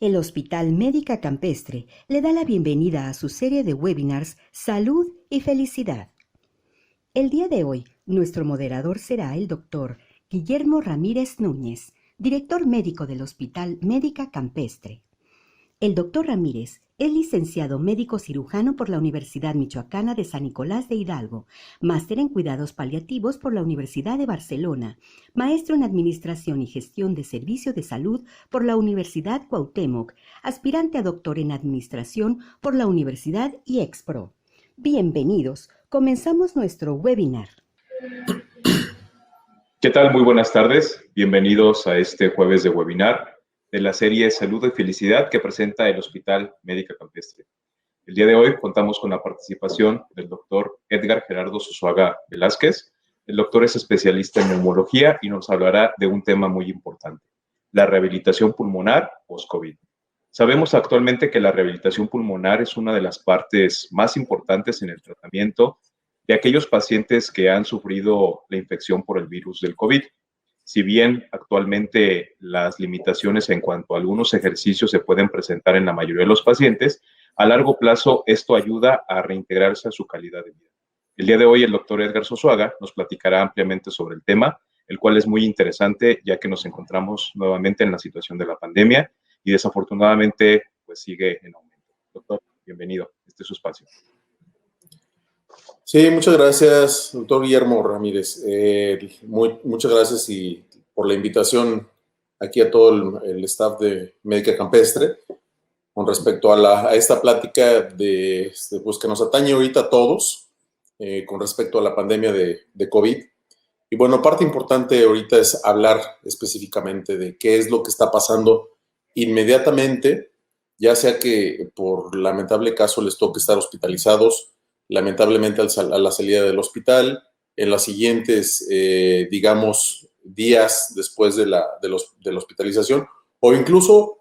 El Hospital Médica Campestre le da la bienvenida a su serie de webinars Salud y Felicidad. El día de hoy, nuestro moderador será el doctor Guillermo Ramírez Núñez, director médico del Hospital Médica Campestre. El doctor Ramírez es licenciado médico cirujano por la Universidad Michoacana de San Nicolás de Hidalgo, máster en cuidados paliativos por la Universidad de Barcelona, maestro en administración y gestión de servicio de salud por la Universidad Cuauhtémoc, aspirante a doctor en administración por la Universidad IEXPRO. Bienvenidos, comenzamos nuestro webinar. ¿Qué tal? Muy buenas tardes. Bienvenidos a este jueves de webinar de la serie Salud y Felicidad que presenta el Hospital Médica Campestre. El día de hoy contamos con la participación del doctor Edgar Gerardo Zuzuaga Velázquez. El doctor es especialista en neumología y nos hablará de un tema muy importante, la rehabilitación pulmonar post-COVID. Sabemos actualmente que la rehabilitación pulmonar es una de las partes más importantes en el tratamiento de aquellos pacientes que han sufrido la infección por el virus del COVID. Si bien actualmente las limitaciones en cuanto a algunos ejercicios se pueden presentar en la mayoría de los pacientes, a largo plazo esto ayuda a reintegrarse a su calidad de vida. El día de hoy el doctor Edgar Zuzuaga nos platicará ampliamente sobre el tema, el cual es muy interesante ya que nos encontramos nuevamente en la situación de la pandemia y desafortunadamente pues sigue en aumento. Doctor, bienvenido, este es su espacio. Sí, muchas gracias, doctor Guillermo Ramírez. Muchas gracias por la invitación aquí a todo el staff de Médica Campestre con respecto a esta plática pues, que nos atañe ahorita a todos con respecto a la pandemia de COVID. Y bueno, parte importante ahorita es hablar específicamente de qué es lo que está pasando inmediatamente, ya sea que por lamentable caso les toque estar hospitalizados, lamentablemente a la salida del hospital, en las siguientes, digamos, días después de la hospitalización, o incluso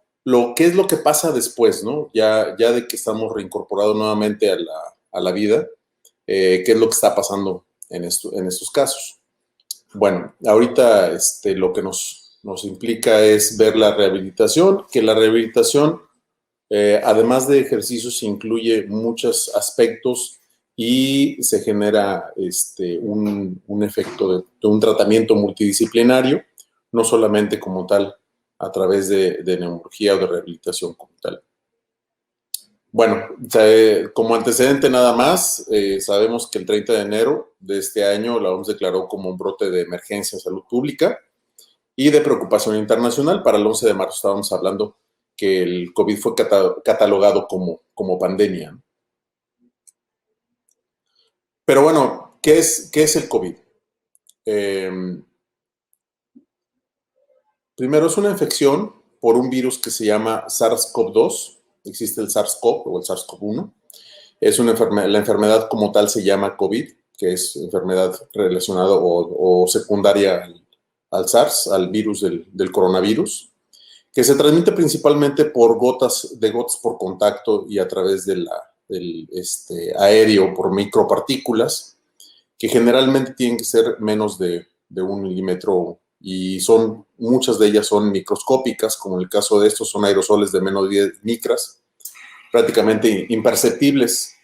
qué es lo que pasa después, ¿no? Ya de que estamos reincorporados nuevamente a la vida, qué es lo que está pasando en estos casos. Bueno, ahorita lo que nos implica es ver la rehabilitación, que la rehabilitación, además de ejercicios, incluye muchos aspectos y se genera un efecto de un tratamiento multidisciplinario, no solamente como tal a través de neumología o de rehabilitación como tal. Bueno, como antecedente nada más, sabemos que el 30 de enero de este año la OMS declaró como un brote de emergencia en salud pública y de preocupación internacional. Para el 11 de marzo estábamos hablando que el COVID fue catalogado como pandemia. Pero bueno, ¿qué es el COVID? Primero, es una infección por un virus que se llama SARS-CoV-2. Existe el SARS-CoV o el SARS-CoV-1. La enfermedad como tal se llama COVID, que es enfermedad relacionada o secundaria al SARS, al virus del coronavirus, que se transmite principalmente por gotas por contacto y a través del aéreo por micropartículas, que generalmente tienen que ser menos de 1 milímetro y muchas de ellas son microscópicas, como en el caso de estos son aerosoles de menos de 10 micras, prácticamente imperceptibles.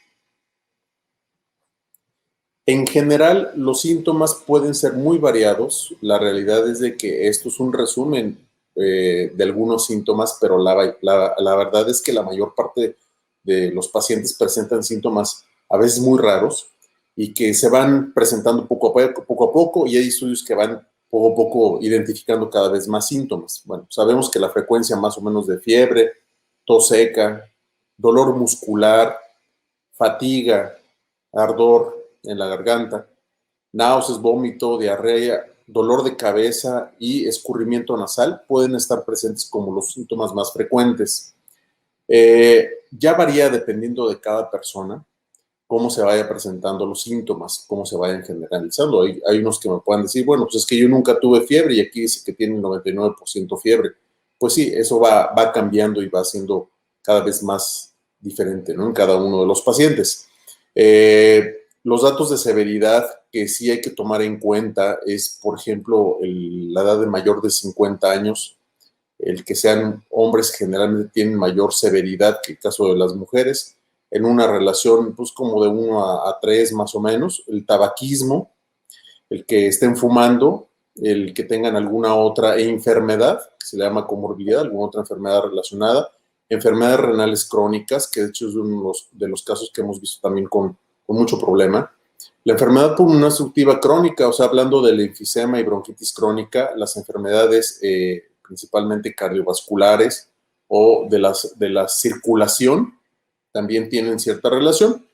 En general, los síntomas pueden ser muy variados. La realidad es de que esto es un resumen de algunos síntomas, pero la verdad es que la mayor parte de los pacientes presentan síntomas a veces muy raros y que se van presentando poco a poco, y hay estudios que van poco a poco identificando cada vez más síntomas. Bueno, sabemos que la frecuencia más o menos de fiebre, tos seca, dolor muscular, fatiga, ardor en la garganta, náuseas, vómito, diarrea, dolor de cabeza y escurrimiento nasal pueden estar presentes como los síntomas más frecuentes. Ya varía dependiendo de cada persona cómo se vaya presentando los síntomas, cómo se vayan generalizando. Hay unos que me puedan decir, bueno, pues es que yo nunca tuve fiebre y aquí dice que tiene 99% fiebre. Pues sí, eso va cambiando y va siendo cada vez más diferente, ¿no? En cada uno de los pacientes. Los datos de severidad que sí hay que tomar en cuenta es, por ejemplo, la edad de mayor de 50 años el que sean hombres generalmente tienen mayor severidad que el caso de las mujeres, en una relación pues como de 1 a 3 más o menos, el tabaquismo, el que estén fumando, el que tengan alguna otra enfermedad, que se le llama comorbilidad, alguna otra enfermedad relacionada, enfermedades renales crónicas, que de hecho es uno de los casos que hemos visto también con mucho problema. La enfermedad pulmonar obstructiva crónica, o sea, hablando del enfisema y bronquitis crónica, las enfermedades principalmente cardiovasculares o de la circulación también tienen cierta relación.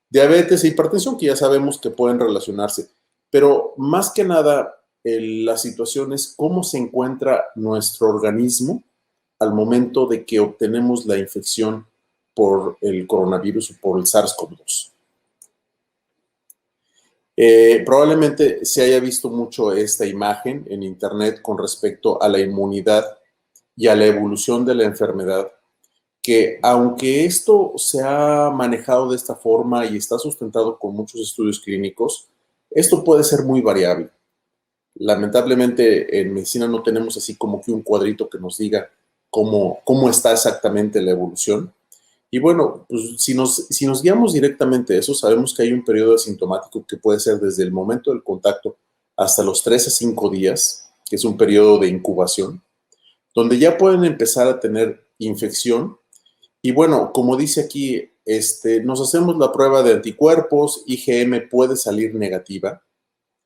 Diabetes e hipertensión, que ya sabemos que pueden relacionarse. Pero más que nada, la situación es cómo se encuentra nuestro organismo al momento de que obtenemos la infección por el coronavirus o por el SARS-CoV-2. Probablemente se haya visto mucho esta imagen en internet con respecto a la inmunidad y a la evolución de la enfermedad, que aunque esto se ha manejado de esta forma y está sustentado con muchos estudios clínicos, esto puede ser muy variable. Lamentablemente en medicina no tenemos así como que un cuadrito que nos diga cómo está exactamente la evolución. Y bueno, pues si nos guiamos directamente a eso, sabemos que hay un periodo asintomático que puede ser desde el momento del contacto hasta los 3 a 5 días, que es un periodo de incubación, donde ya pueden empezar a tener infección. Y bueno, como dice aquí, nos hacemos la prueba de anticuerpos, IgM puede salir negativa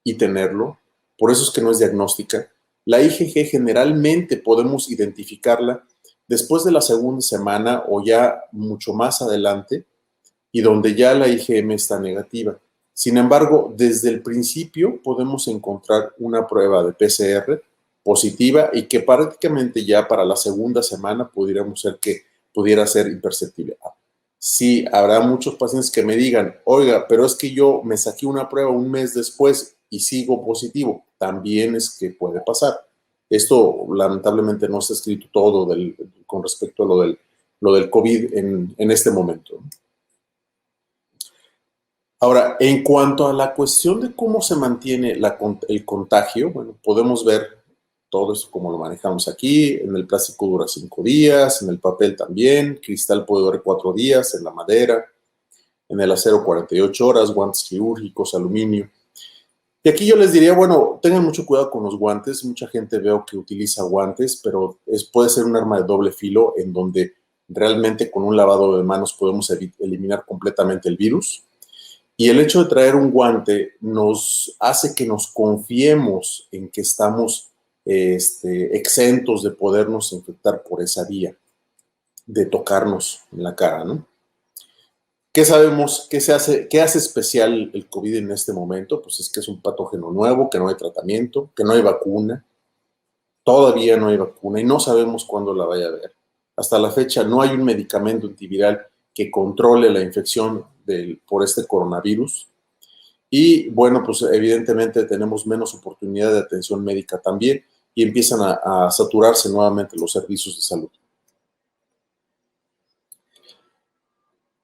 y tenerlo, por eso es que no es diagnóstica. La IgG generalmente podemos identificarla después de la segunda semana o ya mucho más adelante y donde ya la IgM está negativa. Sin embargo, desde el principio podemos encontrar una prueba de PCR positiva y que prácticamente ya para la segunda semana pudiera ser imperceptible. Sí, habrá muchos pacientes que me digan, oiga, pero es que yo me saqué una prueba un mes después y sigo positivo. También es que puede pasar. Esto lamentablemente no está escrito todo con respecto a lo del COVID en este momento. Ahora, en cuanto a la cuestión de cómo se mantiene el contagio, bueno, podemos ver todo esto como lo manejamos aquí. En el plástico dura 5 días, en el papel también, cristal puede durar 4 días, en la madera, en el acero 48 horas, guantes quirúrgicos, aluminio. Y aquí yo les diría, bueno, tengan mucho cuidado con los guantes. Mucha gente veo que utiliza guantes, pero puede ser un arma de doble filo en donde realmente con un lavado de manos podemos eliminar completamente el virus. Y el hecho de traer un guante nos hace que nos confiemos en que estamos exentos de podernos infectar por esa vía, de tocarnos en la cara, ¿no? ¿Qué sabemos? ¿Qué hace especial el COVID en este momento? Pues es que es un patógeno nuevo, que no hay tratamiento, que no hay vacuna. Todavía no hay vacuna y no sabemos cuándo la vaya a haber. Hasta la fecha no hay un medicamento antiviral que controle la infección por este coronavirus. Y bueno, pues evidentemente tenemos menos oportunidad de atención médica también y empiezan a saturarse nuevamente los servicios de salud.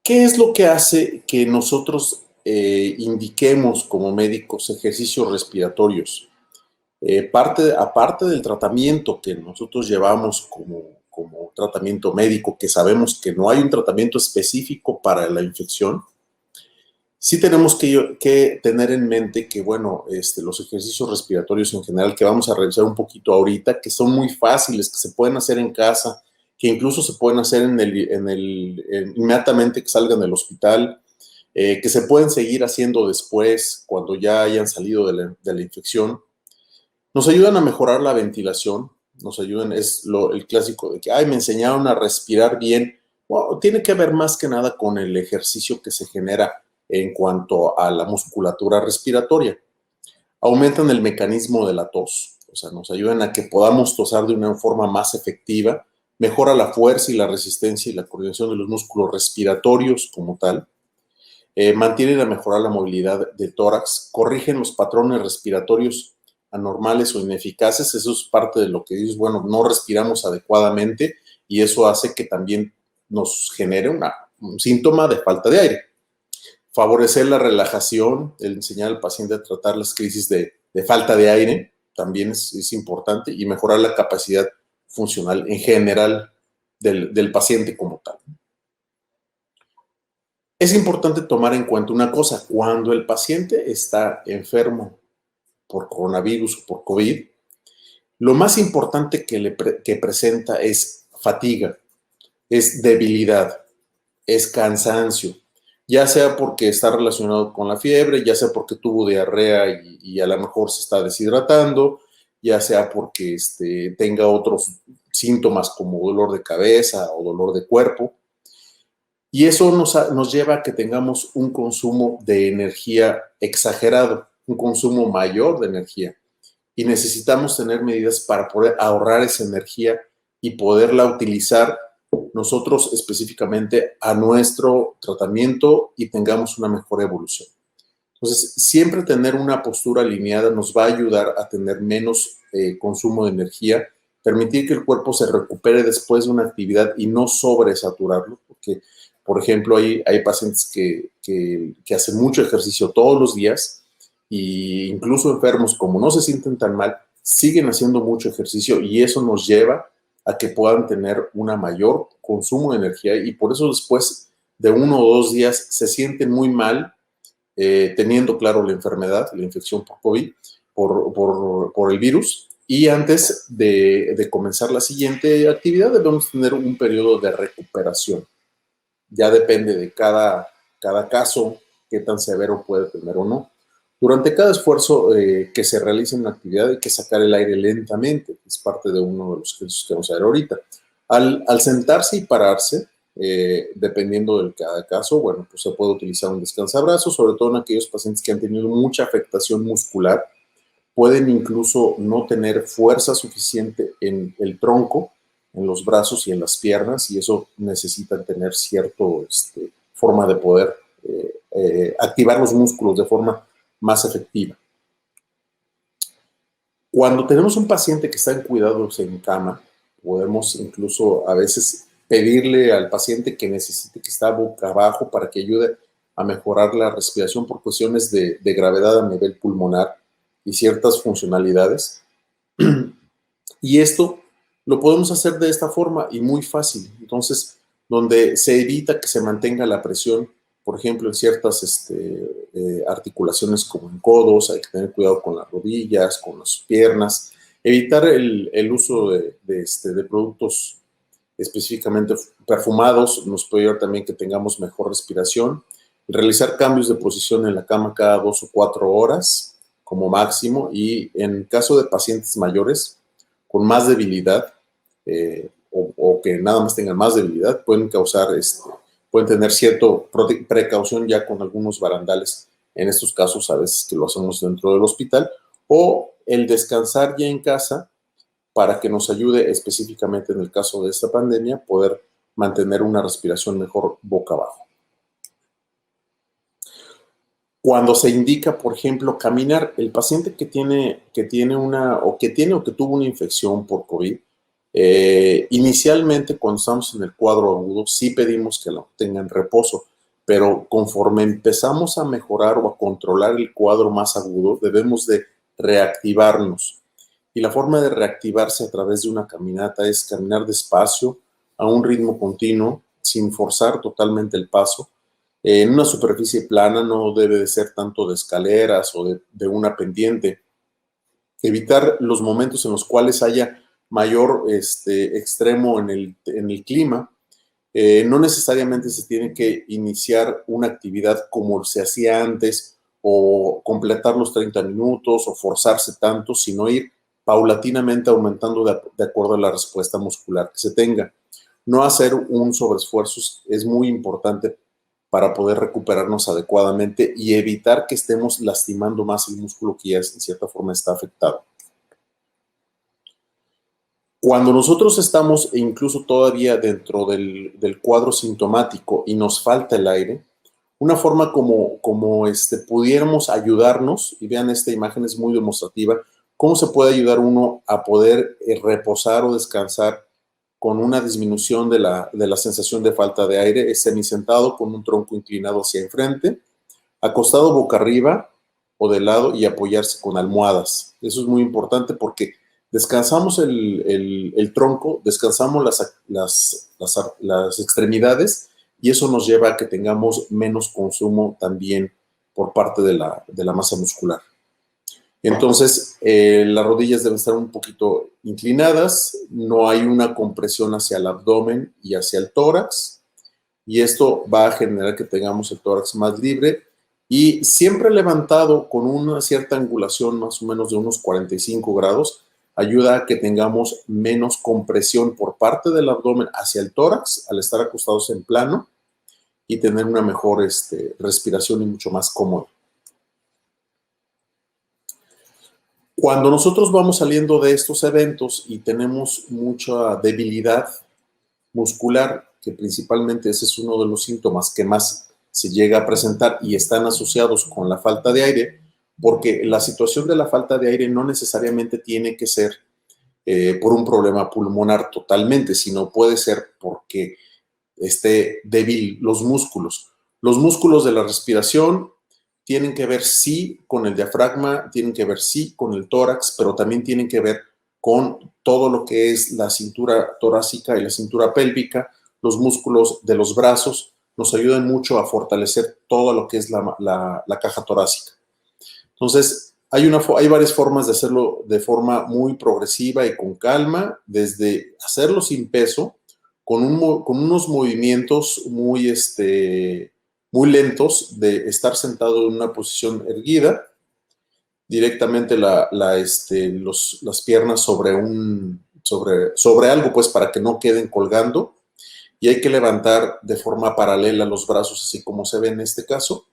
¿Qué es lo que hace que nosotros indiquemos como médicos ejercicios respiratorios? Aparte del tratamiento que nosotros llevamos como tratamiento médico, que sabemos que no hay un tratamiento específico para la infección, sí tenemos que tener en mente que, bueno, los ejercicios respiratorios en general, que vamos a revisar un poquito ahorita, que son muy fáciles, que se pueden hacer en casa, que incluso se pueden hacer inmediatamente que salgan del hospital, que se pueden seguir haciendo después, cuando ya hayan salido de la infección. Nos ayudan a mejorar la ventilación, el clásico de que, me enseñaron a respirar bien. Bueno, tiene que ver más que nada con el ejercicio que se genera en cuanto a la musculatura respiratoria. Aumentan el mecanismo de la tos, o sea, nos ayudan a que podamos tosar de una forma más efectiva, mejora la fuerza y la resistencia y la coordinación de los músculos respiratorios como tal, mantienen a mejorar la movilidad del tórax, corrigen los patrones respiratorios anormales o ineficaces. Eso es parte de lo que dices, bueno, no respiramos adecuadamente y eso hace que también nos genere un síntoma de falta de aire. Favorecer la relajación, el enseñar al paciente a tratar las crisis de falta de aire también es importante y mejorar la capacidad funcional en general del paciente como tal. Es importante tomar en cuenta una cosa: cuando el paciente está enfermo por coronavirus o por COVID, lo más importante que presenta es fatiga, es debilidad, es cansancio, ya sea porque está relacionado con la fiebre, ya sea porque tuvo diarrea y a lo mejor se está deshidratando, ya sea porque tenga otros síntomas como dolor de cabeza o dolor de cuerpo. Y eso nos lleva a que tengamos un consumo de energía exagerado, un consumo mayor de energía. Y necesitamos tener medidas para poder ahorrar esa energía y poderla utilizar nosotros específicamente a nuestro tratamiento y tengamos una mejor evolución. Entonces, siempre tener una postura alineada nos va a ayudar a tener menos consumo de energía, permitir que el cuerpo se recupere después de una actividad y no sobresaturarlo, porque, por ejemplo, hay pacientes que hacen mucho ejercicio todos los días e incluso enfermos, como no se sienten tan mal, siguen haciendo mucho ejercicio y eso nos lleva a que puedan tener una mayor consumo de energía y por eso después de 1 o 2 días se sienten muy mal, teniendo claro la enfermedad, la infección por COVID, por el virus, y antes de comenzar la siguiente actividad debemos tener un periodo de recuperación. Ya depende de cada caso, qué tan severo puede tener o no. Durante cada esfuerzo que se realice en la actividad hay que sacar el aire lentamente, que es parte de uno de los ejercicios que vamos a ver ahorita. Al sentarse y pararse, dependiendo de cada caso, bueno, pues se puede utilizar un descansabrazos, sobre todo en aquellos pacientes que han tenido mucha afectación muscular, pueden incluso no tener fuerza suficiente en el tronco, en los brazos y en las piernas, y eso necesita tener cierta forma de poder activar los músculos de forma más efectiva. Cuando tenemos un paciente que está en cuidados en cama, podemos incluso a veces pedirle al paciente que necesite que está boca abajo para que ayude a mejorar la respiración por cuestiones de gravedad a nivel pulmonar y ciertas funcionalidades. Y esto lo podemos hacer de esta forma y muy fácil. Entonces, donde se evita que se mantenga la presión, por ejemplo, en ciertas articulaciones como en codos, hay que tener cuidado con las rodillas, con las piernas, evitar el uso de productos específicamente perfumados, nos puede ayudar también que tengamos mejor respiración, realizar cambios de posición en la cama cada 2 o 4 horas como máximo, y en caso de pacientes mayores con más debilidad o que nada más tengan más debilidad, pueden tener cierta precaución ya con algunos barandales, en estos casos a veces que lo hacemos dentro del hospital, o el descansar ya en casa para que nos ayude específicamente en el caso de esta pandemia poder mantener una respiración mejor boca abajo. Cuando se indica, por ejemplo, caminar, el paciente que tuvo una infección por COVID, inicialmente cuando estamos en el cuadro agudo sí pedimos que lo tengan reposo, pero conforme empezamos a mejorar o a controlar el cuadro más agudo, debemos de reactivarnos. Y la forma de reactivarse a través de una caminata es caminar despacio, a un ritmo continuo, sin forzar totalmente el paso. En una superficie plana, no debe de ser tanto de escaleras o de una pendiente. Evitar los momentos en los cuales haya mayor extremo en el clima. No necesariamente se tiene que iniciar una actividad como se hacía antes o completar los 30 minutos o forzarse tanto, sino ir paulatinamente aumentando de acuerdo a la respuesta muscular que se tenga. No hacer un sobreesfuerzo es muy importante para poder recuperarnos adecuadamente y evitar que estemos lastimando más el músculo que ya en cierta forma está afectado. Cuando nosotros estamos incluso todavía dentro del cuadro sintomático y nos falta el aire, una forma como pudiéramos ayudarnos, y vean esta imagen es muy demostrativa, cómo se puede ayudar uno a poder reposar o descansar con una disminución de la sensación de falta de aire, es semisentado con un tronco inclinado hacia enfrente, acostado boca arriba o de lado y apoyarse con almohadas. Eso es muy importante porque Descansamos el tronco, descansamos las extremidades y eso nos lleva a que tengamos menos consumo también por parte de la masa muscular. Entonces, las rodillas deben estar un poquito inclinadas, no hay una compresión hacia el abdomen y hacia el tórax, y esto va a generar que tengamos el tórax más libre y siempre levantado con una cierta angulación más o menos de unos 45 grados, ayuda a que tengamos menos compresión por parte del abdomen hacia el tórax al estar acostados en plano y tener una mejor respiración y mucho más cómoda. Cuando nosotros vamos saliendo de estos eventos y tenemos mucha debilidad muscular, que principalmente ese es uno de los síntomas que más se llega a presentar y están asociados con la falta de aire, porque la situación de la falta de aire no necesariamente tiene que ser por un problema pulmonar totalmente, sino puede ser porque esté débil los músculos. Los músculos de la respiración tienen que ver sí con el diafragma, tienen que ver sí con el tórax, pero también tienen que ver con todo lo que es la cintura torácica y la cintura pélvica. Los músculos de los brazos nos ayudan mucho a fortalecer todo lo que es la caja torácica. Entonces, hay varias formas de hacerlo de forma muy progresiva y con calma, desde hacerlo sin peso, con unos movimientos muy lentos de estar sentado en una posición erguida, directamente las piernas sobre algo, pues para que no queden colgando, y hay que levantar de forma paralela los brazos, así como se ve en este caso,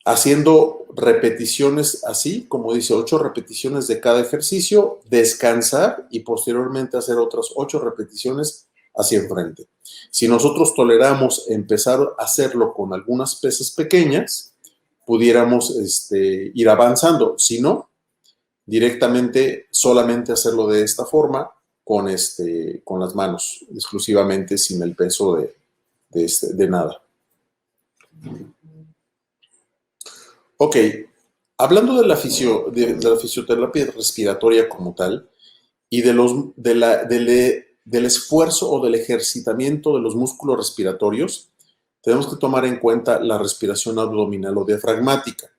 haciendo repeticiones así, como dice, 8 repeticiones de cada ejercicio, descansar y posteriormente hacer otras 8 repeticiones hacia enfrente. Si nosotros toleramos empezar a hacerlo con algunas pesas pequeñas, pudiéramos ir avanzando. Si no, directamente solamente hacerlo de esta forma con las manos, exclusivamente sin el peso de nada. Ok, hablando de la fisioterapia respiratoria como tal y del esfuerzo o del ejercitamiento de los músculos respiratorios, tenemos que tomar en cuenta la respiración abdominal o diafragmática.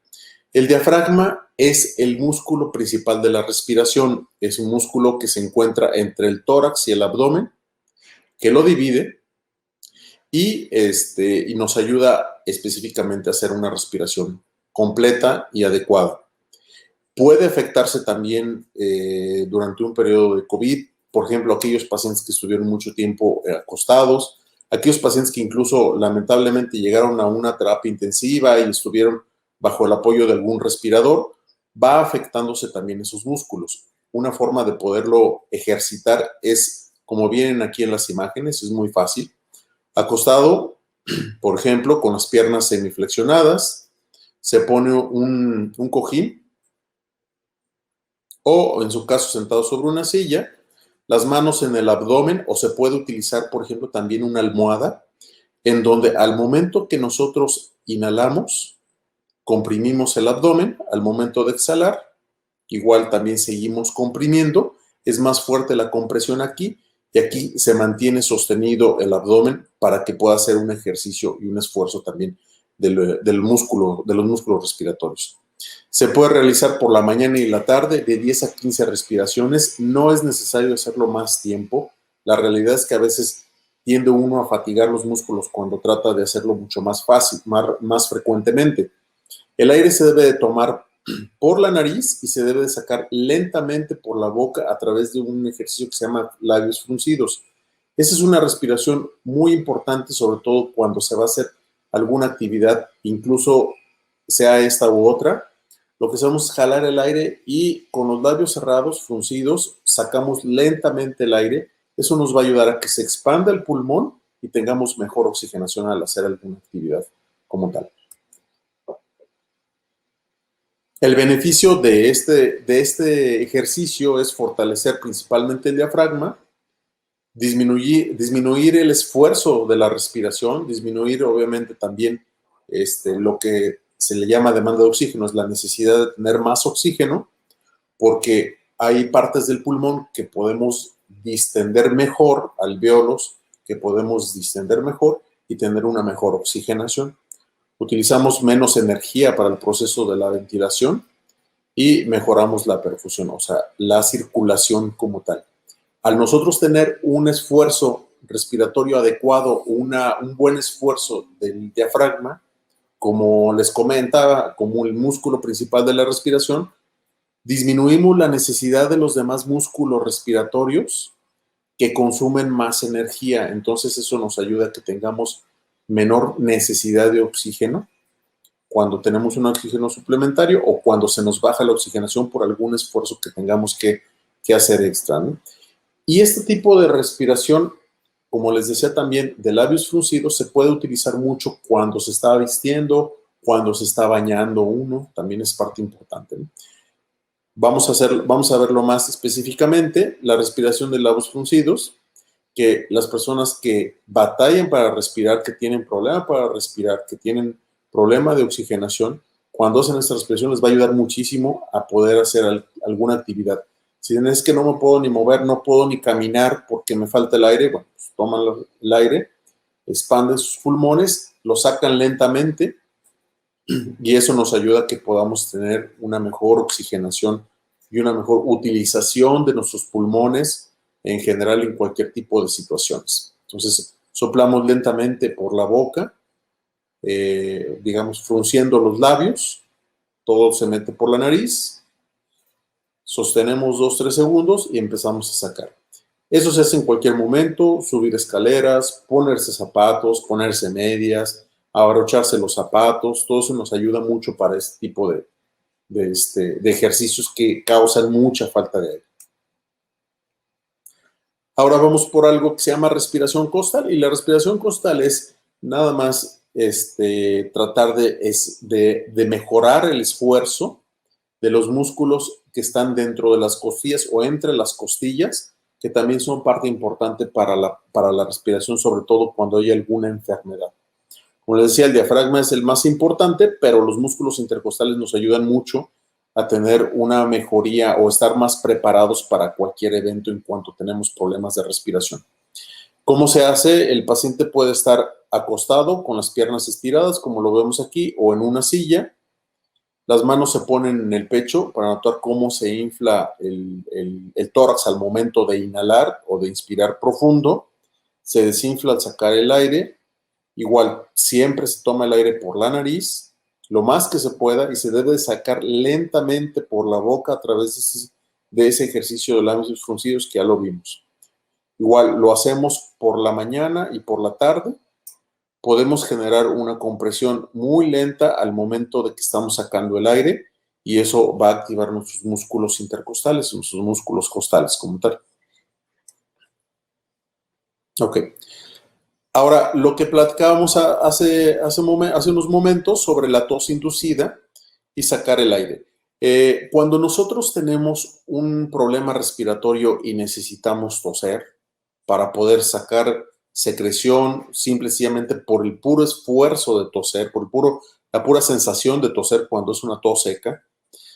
El diafragma es el músculo principal de la respiración. Es un músculo que se encuentra entre el tórax y el abdomen, que lo divide y nos ayuda específicamente a hacer una respiración completa y adecuada. Puede afectarse también durante un periodo de COVID, por ejemplo, aquellos pacientes que estuvieron mucho tiempo acostados, aquellos pacientes que incluso lamentablemente llegaron a una terapia intensiva y estuvieron bajo el apoyo de algún respirador, va afectándose también esos músculos. Una forma de poderlo ejercitar es, como vienen aquí en las imágenes, es muy fácil. Acostado, por ejemplo, con las piernas semiflexionadas, se pone un cojín o, en su caso, sentado sobre una silla, las manos en el abdomen, o se puede utilizar, por ejemplo, también una almohada, en donde al momento que nosotros inhalamos, comprimimos el abdomen, al momento de exhalar, igual también seguimos comprimiendo, es más fuerte la compresión aquí, y aquí se mantiene sostenido el abdomen para que pueda hacer un ejercicio y un esfuerzo también de los músculos respiratorios. Se puede realizar por la mañana y la tarde de 10 a 15 respiraciones. No es necesario hacerlo más tiempo. La realidad es que a veces tiende uno a fatigar los músculos cuando trata de hacerlo mucho más fácil, más frecuentemente. El aire se debe de tomar por la nariz y se debe de sacar lentamente por la boca a través de un ejercicio que se llama labios fruncidos. Esa es una respiración muy importante, sobre todo cuando se va a hacer alguna actividad, incluso sea esta u otra. Lo que hacemos es jalar el aire y con los labios cerrados, fruncidos, sacamos lentamente el aire. Eso nos va a ayudar a que se expanda el pulmón y tengamos mejor oxigenación al hacer alguna actividad como tal. El beneficio de este ejercicio es fortalecer principalmente el diafragma, disminuir el esfuerzo de la respiración, disminuir obviamente también lo que se le llama demanda de oxígeno, es la necesidad de tener más oxígeno, porque hay partes del pulmón que podemos distender mejor, alvéolos que podemos distender mejor y tener una mejor oxigenación. Utilizamos menos energía para el proceso de la ventilación y mejoramos la perfusión, o sea, la circulación como tal. Al nosotros tener un esfuerzo respiratorio adecuado, un buen esfuerzo del diafragma, como les comentaba, como el músculo principal de la respiración, disminuimos la necesidad de los demás músculos respiratorios que consumen más energía. Entonces eso nos ayuda a que tengamos menor necesidad de oxígeno cuando tenemos un oxígeno suplementario o cuando se nos baja la oxigenación por algún esfuerzo que tengamos que hacer extra, ¿no? Y este tipo de respiración, como les decía también, de labios fruncidos, se puede utilizar mucho cuando se está vistiendo, cuando se está bañando uno, también es parte importante, ¿no? Vamos a verlo más específicamente, la respiración de labios fruncidos, que las personas que batallan para respirar, que tienen problema para respirar, que tienen problema de oxigenación, cuando hacen esta respiración les va a ayudar muchísimo a poder hacer alguna actividad. Si es que no me puedo ni mover, no puedo ni caminar porque me falta el aire, bueno, pues toman el aire, expanden sus pulmones, lo sacan lentamente y eso nos ayuda a que podamos tener una mejor oxigenación y una mejor utilización de nuestros pulmones en general en cualquier tipo de situaciones. Entonces, soplamos lentamente por la boca, digamos, frunciendo los labios, todo se mete por la nariz, sostenemos 2-3 segundos y empezamos a sacar. Eso se hace en cualquier momento, subir escaleras, ponerse zapatos, ponerse medias, abrocharse los zapatos, todo eso nos ayuda mucho para este tipo de ejercicios que causan mucha falta de aire. Ahora vamos por algo que se llama respiración costal, y la respiración costal es nada más tratar de mejorar el esfuerzo de los músculos que están dentro de las costillas o entre las costillas, que también son parte importante para la respiración, sobre todo cuando hay alguna enfermedad. Como les decía, el diafragma es el más importante, pero los músculos intercostales nos ayudan mucho a tener una mejoría o estar más preparados para cualquier evento en cuanto tenemos problemas de respiración. ¿Cómo se hace? El paciente puede estar acostado con las piernas estiradas, como lo vemos aquí, o en una silla. Las manos se ponen en el pecho para notar cómo se infla el tórax al momento de inhalar o de inspirar profundo. Se desinfla al sacar el aire. Igual, siempre se toma el aire por la nariz, lo más que se pueda, y se debe sacar lentamente por la boca a través de ese ejercicio de labios fruncidos que ya lo vimos. Igual, lo hacemos por la mañana y por la tarde. Podemos generar una compresión muy lenta al momento de que estamos sacando el aire y eso va a activar nuestros músculos intercostales, nuestros músculos costales como tal. Ok. Ahora, lo que platicábamos hace unos momentos sobre la tos inducida y sacar el aire. Cuando nosotros tenemos un problema respiratorio y necesitamos toser para poder sacar secreción, sencillamente por el puro esfuerzo de toser, la pura sensación de toser cuando es una tos seca,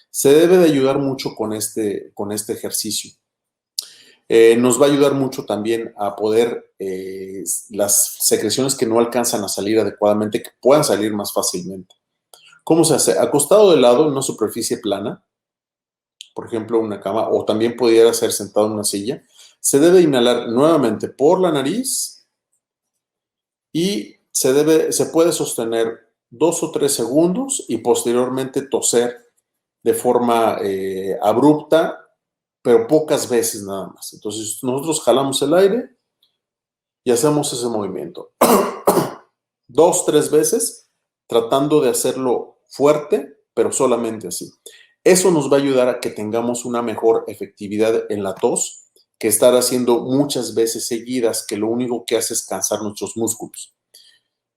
se debe de ayudar mucho con este ejercicio. Nos va a ayudar mucho también a poder las secreciones que no alcanzan a salir adecuadamente, que puedan salir más fácilmente. ¿Cómo se hace? Acostado de lado en una superficie plana, por ejemplo una cama, o también pudiera ser sentado en una silla, se debe inhalar nuevamente por la nariz y se puede sostener 2 o 3 segundos y posteriormente toser de forma abrupta, pero pocas veces nada más. Entonces, nosotros jalamos el aire y hacemos ese movimiento. 2, 3 veces, tratando de hacerlo fuerte, pero solamente así. Eso nos va a ayudar a que tengamos una mejor efectividad en la tos que estar haciendo muchas veces seguidas, que lo único que hace es cansar nuestros músculos.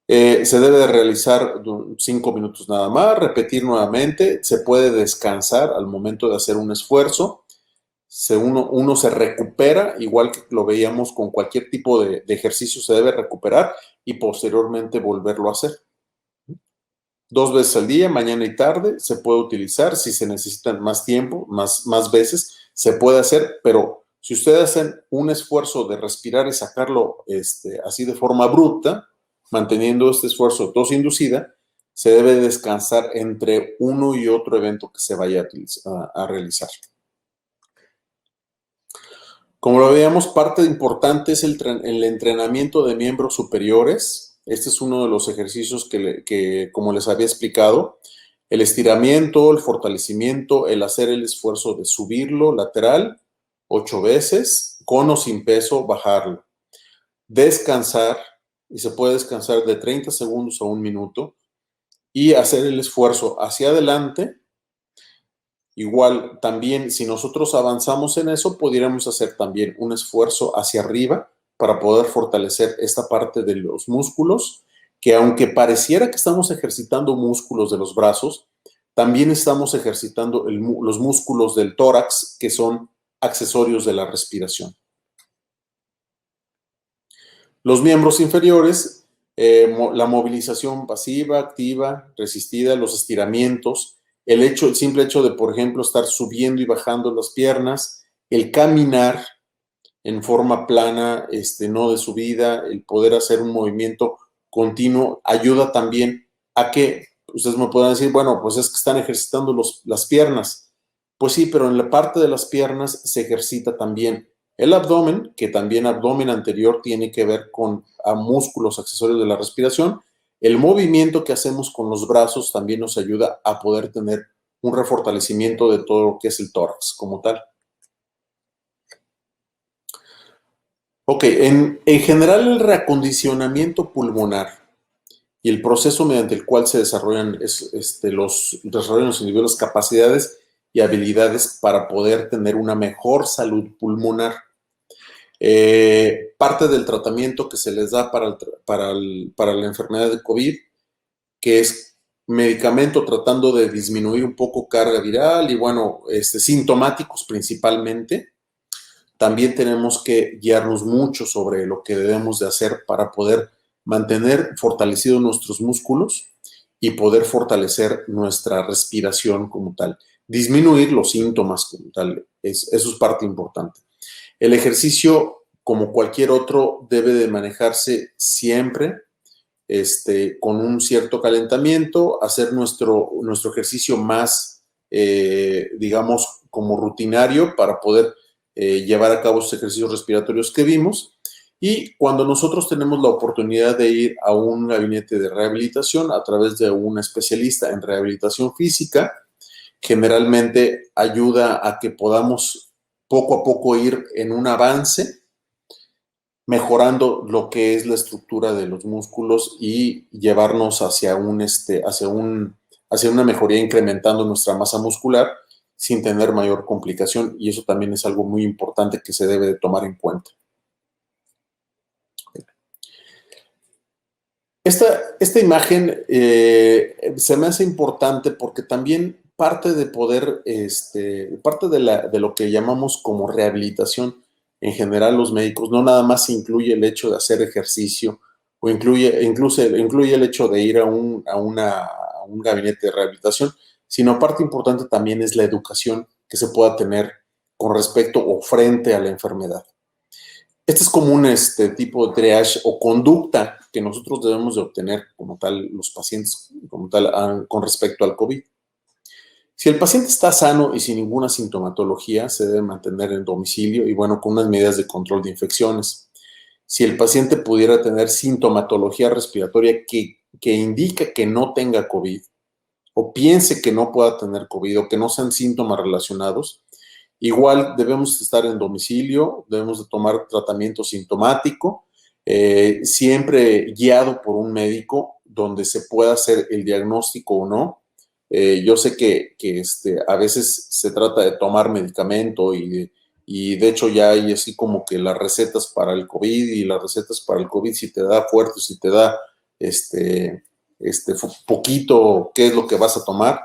Se debe de realizar 5 minutos nada más, repetir nuevamente, se puede descansar al momento de hacer un esfuerzo. Uno se recupera, igual que lo veíamos con cualquier tipo de ejercicio, se debe recuperar y posteriormente volverlo a hacer. 2 veces al día, mañana y tarde, se puede utilizar. Si se necesitan más tiempo, más veces, se puede hacer, pero si ustedes hacen un esfuerzo de respirar y sacarlo así de forma abrupta, manteniendo este esfuerzo de tos inducida, se debe descansar entre uno y otro evento que se vaya a realizar. Como lo veíamos, parte importante es el entrenamiento de miembros superiores. Este es uno de los ejercicios que, como les había explicado, el estiramiento, el fortalecimiento, el hacer el esfuerzo de subirlo lateral 8 veces, con o sin peso, bajarlo. Descansar, y se puede descansar de 30 segundos a 1 minuto, y hacer el esfuerzo hacia adelante. Igual, también, si nosotros avanzamos en eso, pudiéramos hacer también un esfuerzo hacia arriba para poder fortalecer esta parte de los músculos, que aunque pareciera que estamos ejercitando músculos de los brazos, también estamos ejercitando los músculos del tórax, que son accesorios de la respiración. Los miembros inferiores, la movilización pasiva, activa, resistida, los estiramientos, el simple hecho de, por ejemplo, estar subiendo y bajando las piernas, el caminar en forma plana, no de subida, el poder hacer un movimiento continuo, ayuda también a que ustedes me puedan decir, bueno, pues es que están ejercitando las piernas. Pues sí, pero en la parte de las piernas se ejercita también el abdomen, que también abdomen anterior tiene que ver con músculos accesorios de la respiración. El movimiento que hacemos con los brazos también nos ayuda a poder tener un refortalecimiento de todo lo que es el tórax como tal. Ok, en general el reacondicionamiento pulmonar y el proceso mediante el cual se desarrollan los individuos las capacidades y habilidades para poder tener una mejor salud pulmonar. Parte del tratamiento que se les da para la enfermedad de COVID, que es medicamento tratando de disminuir un poco carga viral y bueno, sintomáticos principalmente. También tenemos que guiarnos mucho sobre lo que debemos de hacer para poder mantener fortalecidos nuestros músculos y poder fortalecer nuestra respiración como tal. Disminuir los síntomas como tal, eso es parte importante. El ejercicio, como cualquier otro, debe de manejarse siempre con un cierto calentamiento, hacer nuestro ejercicio más, digamos, como rutinario para poder llevar a cabo esos ejercicios respiratorios que vimos. Y cuando nosotros tenemos la oportunidad de ir a un gabinete de rehabilitación a través de un especialista en rehabilitación física, generalmente ayuda a que podamos poco a poco ir en un avance, mejorando lo que es la estructura de los músculos y llevarnos hacia una mejoría, incrementando nuestra masa muscular sin tener mayor complicación, y eso también es algo muy importante que se debe de tomar en cuenta. Esta imagen se me hace importante porque también parte de poder, parte de lo que llamamos como rehabilitación en general los médicos, no nada más incluye el hecho de hacer ejercicio o incluye el hecho de ir a un gabinete de rehabilitación, sino parte importante también es la educación que se pueda tener con respecto o frente a la enfermedad. Este es como un tipo de triage o conducta que nosotros debemos de obtener como tal los pacientes como tal con respecto al COVID. Si el paciente está sano y sin ninguna sintomatología, se debe mantener en domicilio y bueno, con unas medidas de control de infecciones. Si el paciente pudiera tener sintomatología respiratoria que indica que no tenga COVID o piense que no pueda tener COVID o que no sean síntomas relacionados, igual debemos estar en domicilio, debemos de tomar tratamiento sintomático, siempre guiado por un médico donde se pueda hacer el diagnóstico o no. Yo sé que a veces se trata de tomar medicamento y de hecho ya hay así como que las recetas para el COVID y las recetas para el COVID, si te da fuerte, si te da poquito, qué es lo que vas a tomar.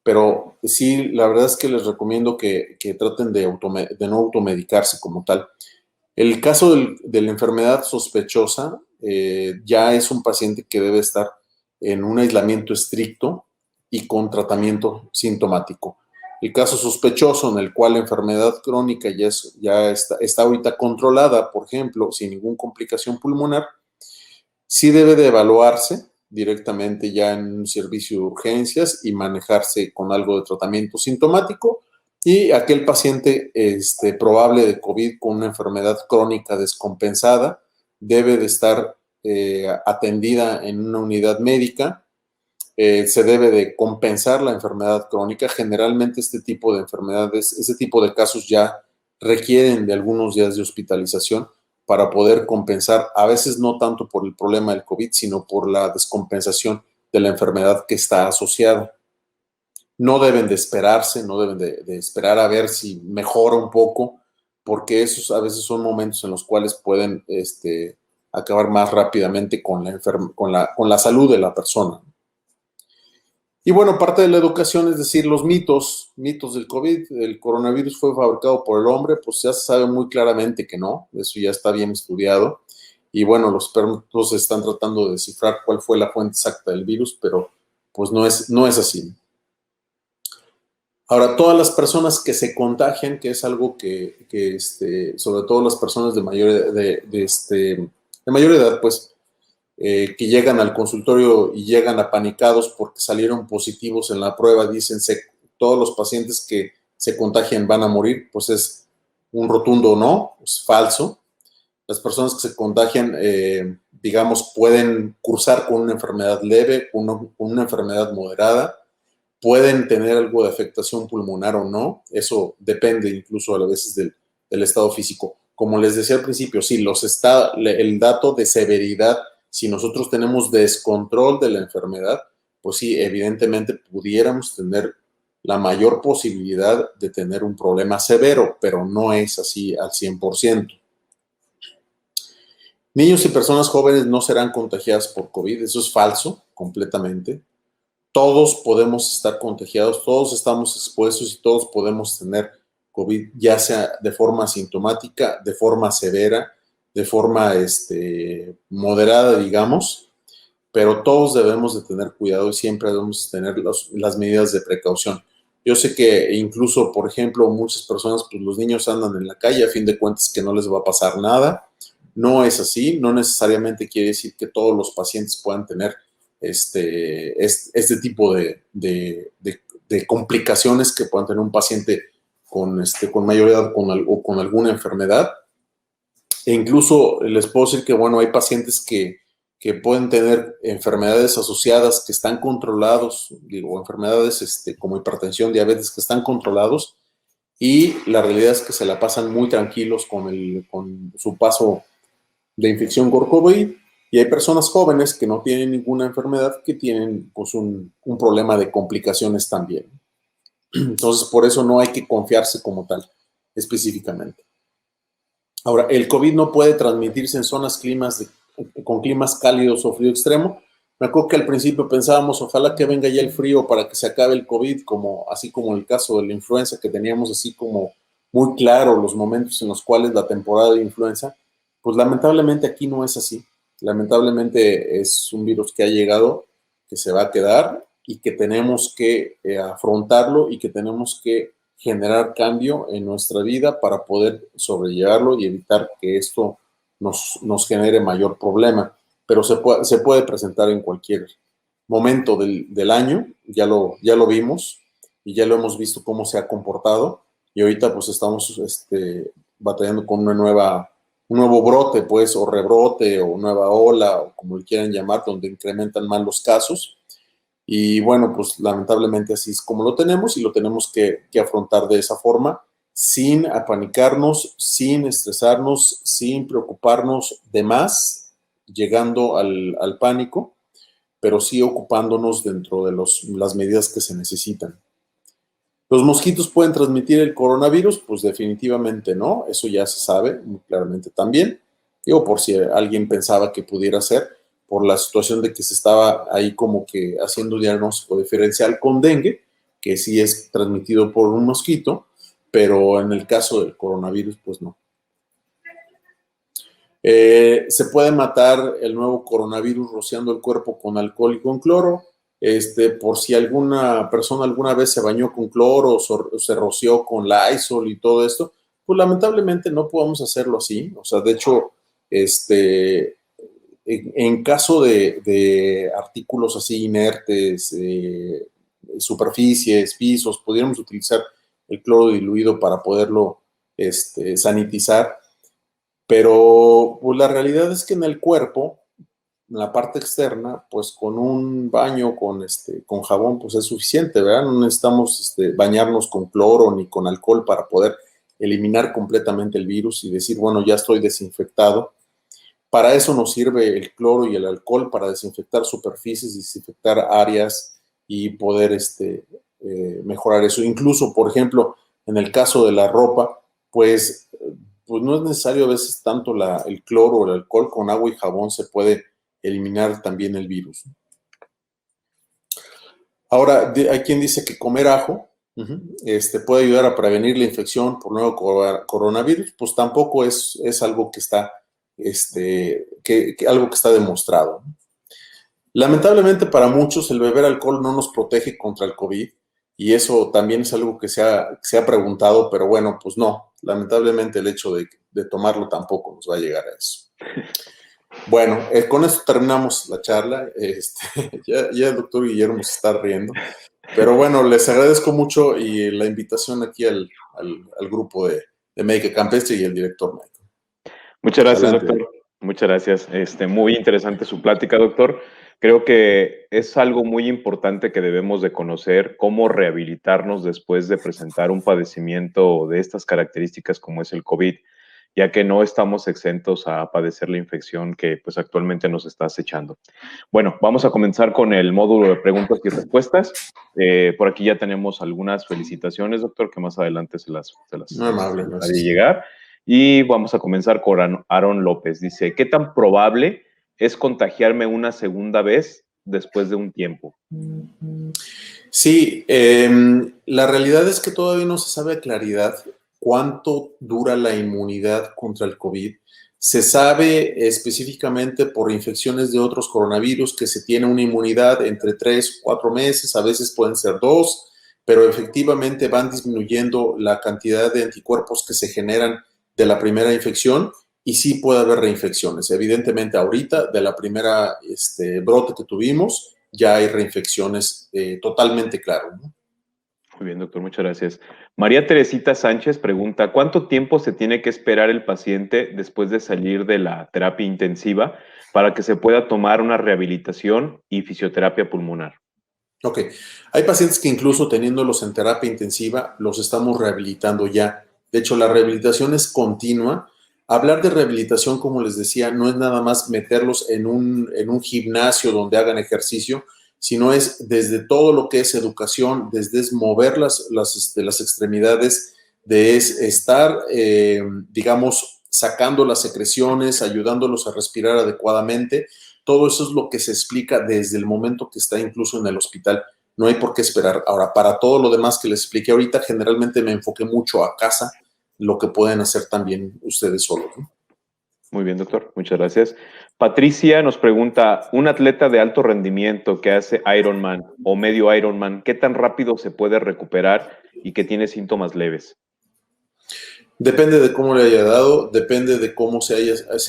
Pero sí, la verdad es que les recomiendo que traten de no automedicarse como tal. El caso de la enfermedad sospechosa ya es un paciente que debe estar en un aislamiento estricto y con tratamiento sintomático. el caso sospechoso en el cual la enfermedad crónica ya está ahorita controlada, por ejemplo, sin ninguna complicación pulmonar, sí debe de evaluarse directamente ya en un servicio de urgencias y manejarse con algo de tratamiento sintomático, y aquel paciente probable de COVID con una enfermedad crónica descompensada debe de estar atendida en una unidad médica. Se debe de compensar la enfermedad crónica. Generalmente este tipo de enfermedades, este tipo de casos ya requieren de algunos días de hospitalización para poder compensar, a veces no tanto por el problema del COVID, sino por la descompensación de la enfermedad que está asociada. No deben de esperarse, no deben de esperar a ver si mejora un poco, porque esos a veces son momentos en los cuales pueden acabar más rápidamente con la salud de la persona. Y bueno, parte de la educación, es decir, los mitos del COVID, el coronavirus fue fabricado por el hombre, pues ya se sabe muy claramente que no, eso ya está bien estudiado. Y bueno, los expertos están tratando de descifrar cuál fue la fuente exacta del virus, pero pues no es así. Ahora, todas las personas que se contagian, que es algo que sobre todo las personas de mayor edad, pues, que llegan al consultorio y llegan apanicados porque salieron positivos en la prueba, dicen todos los pacientes que se contagian van a morir, pues es un rotundo no, es falso. Las personas que se contagian, digamos, pueden cursar con una enfermedad leve, con una enfermedad moderada, pueden tener algo de afectación pulmonar o no, eso depende incluso a veces del estado físico. Como les decía al principio, sí, el dato de severidad, si nosotros tenemos descontrol de la enfermedad, pues sí, evidentemente pudiéramos tener la mayor posibilidad de tener un problema severo, pero no es así al 100%. Niños y personas jóvenes no serán contagiadas por COVID, eso es falso completamente. Todos podemos estar contagiados, todos estamos expuestos y todos podemos tener COVID, ya sea de forma asintomática, de forma severa, de forma moderada, digamos, pero todos debemos de tener cuidado y siempre debemos tener las medidas de precaución. Yo sé que incluso, por ejemplo, muchas personas, pues los niños andan en la calle, a fin de cuentas que no les va a pasar nada. No es así, no necesariamente quiere decir que todos los pacientes puedan tener este tipo de complicaciones que puedan tener un paciente con mayor edad o con alguna enfermedad. E incluso les puedo decir que, bueno, hay pacientes que pueden tener enfermedades asociadas que están controlados, digo, enfermedades como hipertensión, diabetes, que están controlados, y la realidad es que se la pasan muy tranquilos con su paso de infección por COVID, y hay personas jóvenes que no tienen ninguna enfermedad que tienen pues, un problema de complicaciones también. Entonces, por eso no hay que confiarse como tal, específicamente. Ahora, el COVID no puede transmitirse en zonas con climas cálidos o frío extremo. Me acuerdo que al principio pensábamos, ojalá que venga ya el frío para que se acabe el COVID, así como el caso de la influenza, que teníamos así como muy claro los momentos en los cuales la temporada de influenza. Pues lamentablemente aquí no es así. Lamentablemente es un virus que ha llegado, que se va a quedar y que tenemos que afrontarlo y que tenemos que generar cambio en nuestra vida para poder sobrellevarlo y evitar que esto nos genere mayor problema. Pero se puede presentar en cualquier momento del año, ya lo vimos y ya lo hemos visto cómo se ha comportado, y ahorita pues estamos batallando con un nuevo brote, pues, o rebrote, o nueva ola, o como le quieran llamar, donde incrementan más los casos. Y bueno, pues lamentablemente así es como lo tenemos, y lo tenemos que afrontar de esa forma, sin apanicarnos, sin estresarnos, sin preocuparnos de más, llegando al pánico, pero sí ocupándonos dentro de las medidas que se necesitan. ¿Los mosquitos pueden transmitir el coronavirus? Pues definitivamente no, eso ya se sabe muy claramente también. Digo, por si alguien pensaba que pudiera ser, por la situación de que se estaba ahí como que haciendo diagnóstico diferencial con dengue, que sí es transmitido por un mosquito, pero en el caso del coronavirus, pues no. ¿Se puede matar el nuevo coronavirus rociando el cuerpo con alcohol y con cloro? por si alguna persona alguna vez se bañó con cloro o se roció con Lysol y todo esto, pues lamentablemente no podemos hacerlo así. O sea, de hecho, en caso de artículos así inertes, superficies, pisos, pudiéramos utilizar el cloro diluido para poderlo sanitizar, pero pues, la realidad es que en el cuerpo, en la parte externa, pues con un baño con jabón, pues es suficiente, ¿verdad? No necesitamos bañarnos con cloro ni con alcohol para poder eliminar completamente el virus y decir, bueno, ya estoy desinfectado. Para eso nos sirve el cloro y el alcohol, para desinfectar superficies, desinfectar áreas y poder mejorar eso. Incluso, por ejemplo, en el caso de la ropa, pues no es necesario a veces tanto el cloro o el alcohol, con agua y jabón se puede eliminar también el virus. Ahora, hay quien dice que comer ajo puede ayudar a prevenir la infección por nuevo coronavirus. Pues tampoco es algo que está, algo que está demostrado. Lamentablemente para muchos el beber alcohol no nos protege contra el COVID, y eso también es algo que se ha preguntado, pero bueno, pues no. Lamentablemente el hecho de tomarlo tampoco nos va a llegar a eso. Bueno, con esto terminamos la charla. Ya el doctor Guillermo se está riendo. Pero bueno, les agradezco mucho y la invitación aquí al grupo de Médica Campestre y el director médico. Muchas gracias, Adelante, doctor. Muchas gracias. Muy interesante su plática, doctor. Creo que es algo muy importante que debemos de conocer, cómo rehabilitarnos después de presentar un padecimiento de estas características como es el COVID, ya que no estamos exentos a padecer la infección que pues actualmente nos está acechando. Bueno, vamos a comenzar con el módulo de preguntas y respuestas. Por aquí ya tenemos algunas felicitaciones, doctor, que más adelante se las muy amable, haré llegar. Y vamos a comenzar con Aaron López. Dice, ¿qué tan probable es contagiarme una segunda vez después de un tiempo? Sí, la realidad es que todavía no se sabe a claridad cuánto dura la inmunidad contra el COVID. Se sabe específicamente por infecciones de otros coronavirus que se tiene una inmunidad entre 3 o 4 meses, a veces pueden ser 2, pero efectivamente van disminuyendo la cantidad de anticuerpos que se generan de la primera infección, y sí puede haber reinfecciones. Evidentemente ahorita, de la primera brote que tuvimos, ya hay reinfecciones totalmente claro, ¿no? Muy bien, doctor, muchas gracias. María Teresita Sánchez pregunta, ¿cuánto tiempo se tiene que esperar el paciente después de salir de la terapia intensiva para que se pueda tomar una rehabilitación y fisioterapia pulmonar? Ok, hay pacientes que incluso teniéndolos en terapia intensiva, los estamos rehabilitando ya. De hecho, la rehabilitación es continua. Hablar de rehabilitación, como les decía, no es nada más meterlos en un gimnasio donde hagan ejercicio, sino es desde todo lo que es educación, desde mover las extremidades, de estar, digamos, sacando las secreciones, ayudándolos a respirar adecuadamente. Todo eso es lo que se explica desde el momento que está incluso en el hospital. No hay por qué esperar. Ahora, para todo lo demás que les expliqué ahorita, generalmente me enfoqué mucho a casa, lo que pueden hacer también ustedes solos, ¿no? Muy bien, doctor. Muchas gracias. Patricia nos pregunta, un atleta de alto rendimiento que hace Ironman o medio Ironman, ¿qué tan rápido se puede recuperar y que tiene síntomas leves? Depende de cómo le haya dado, depende de cómo se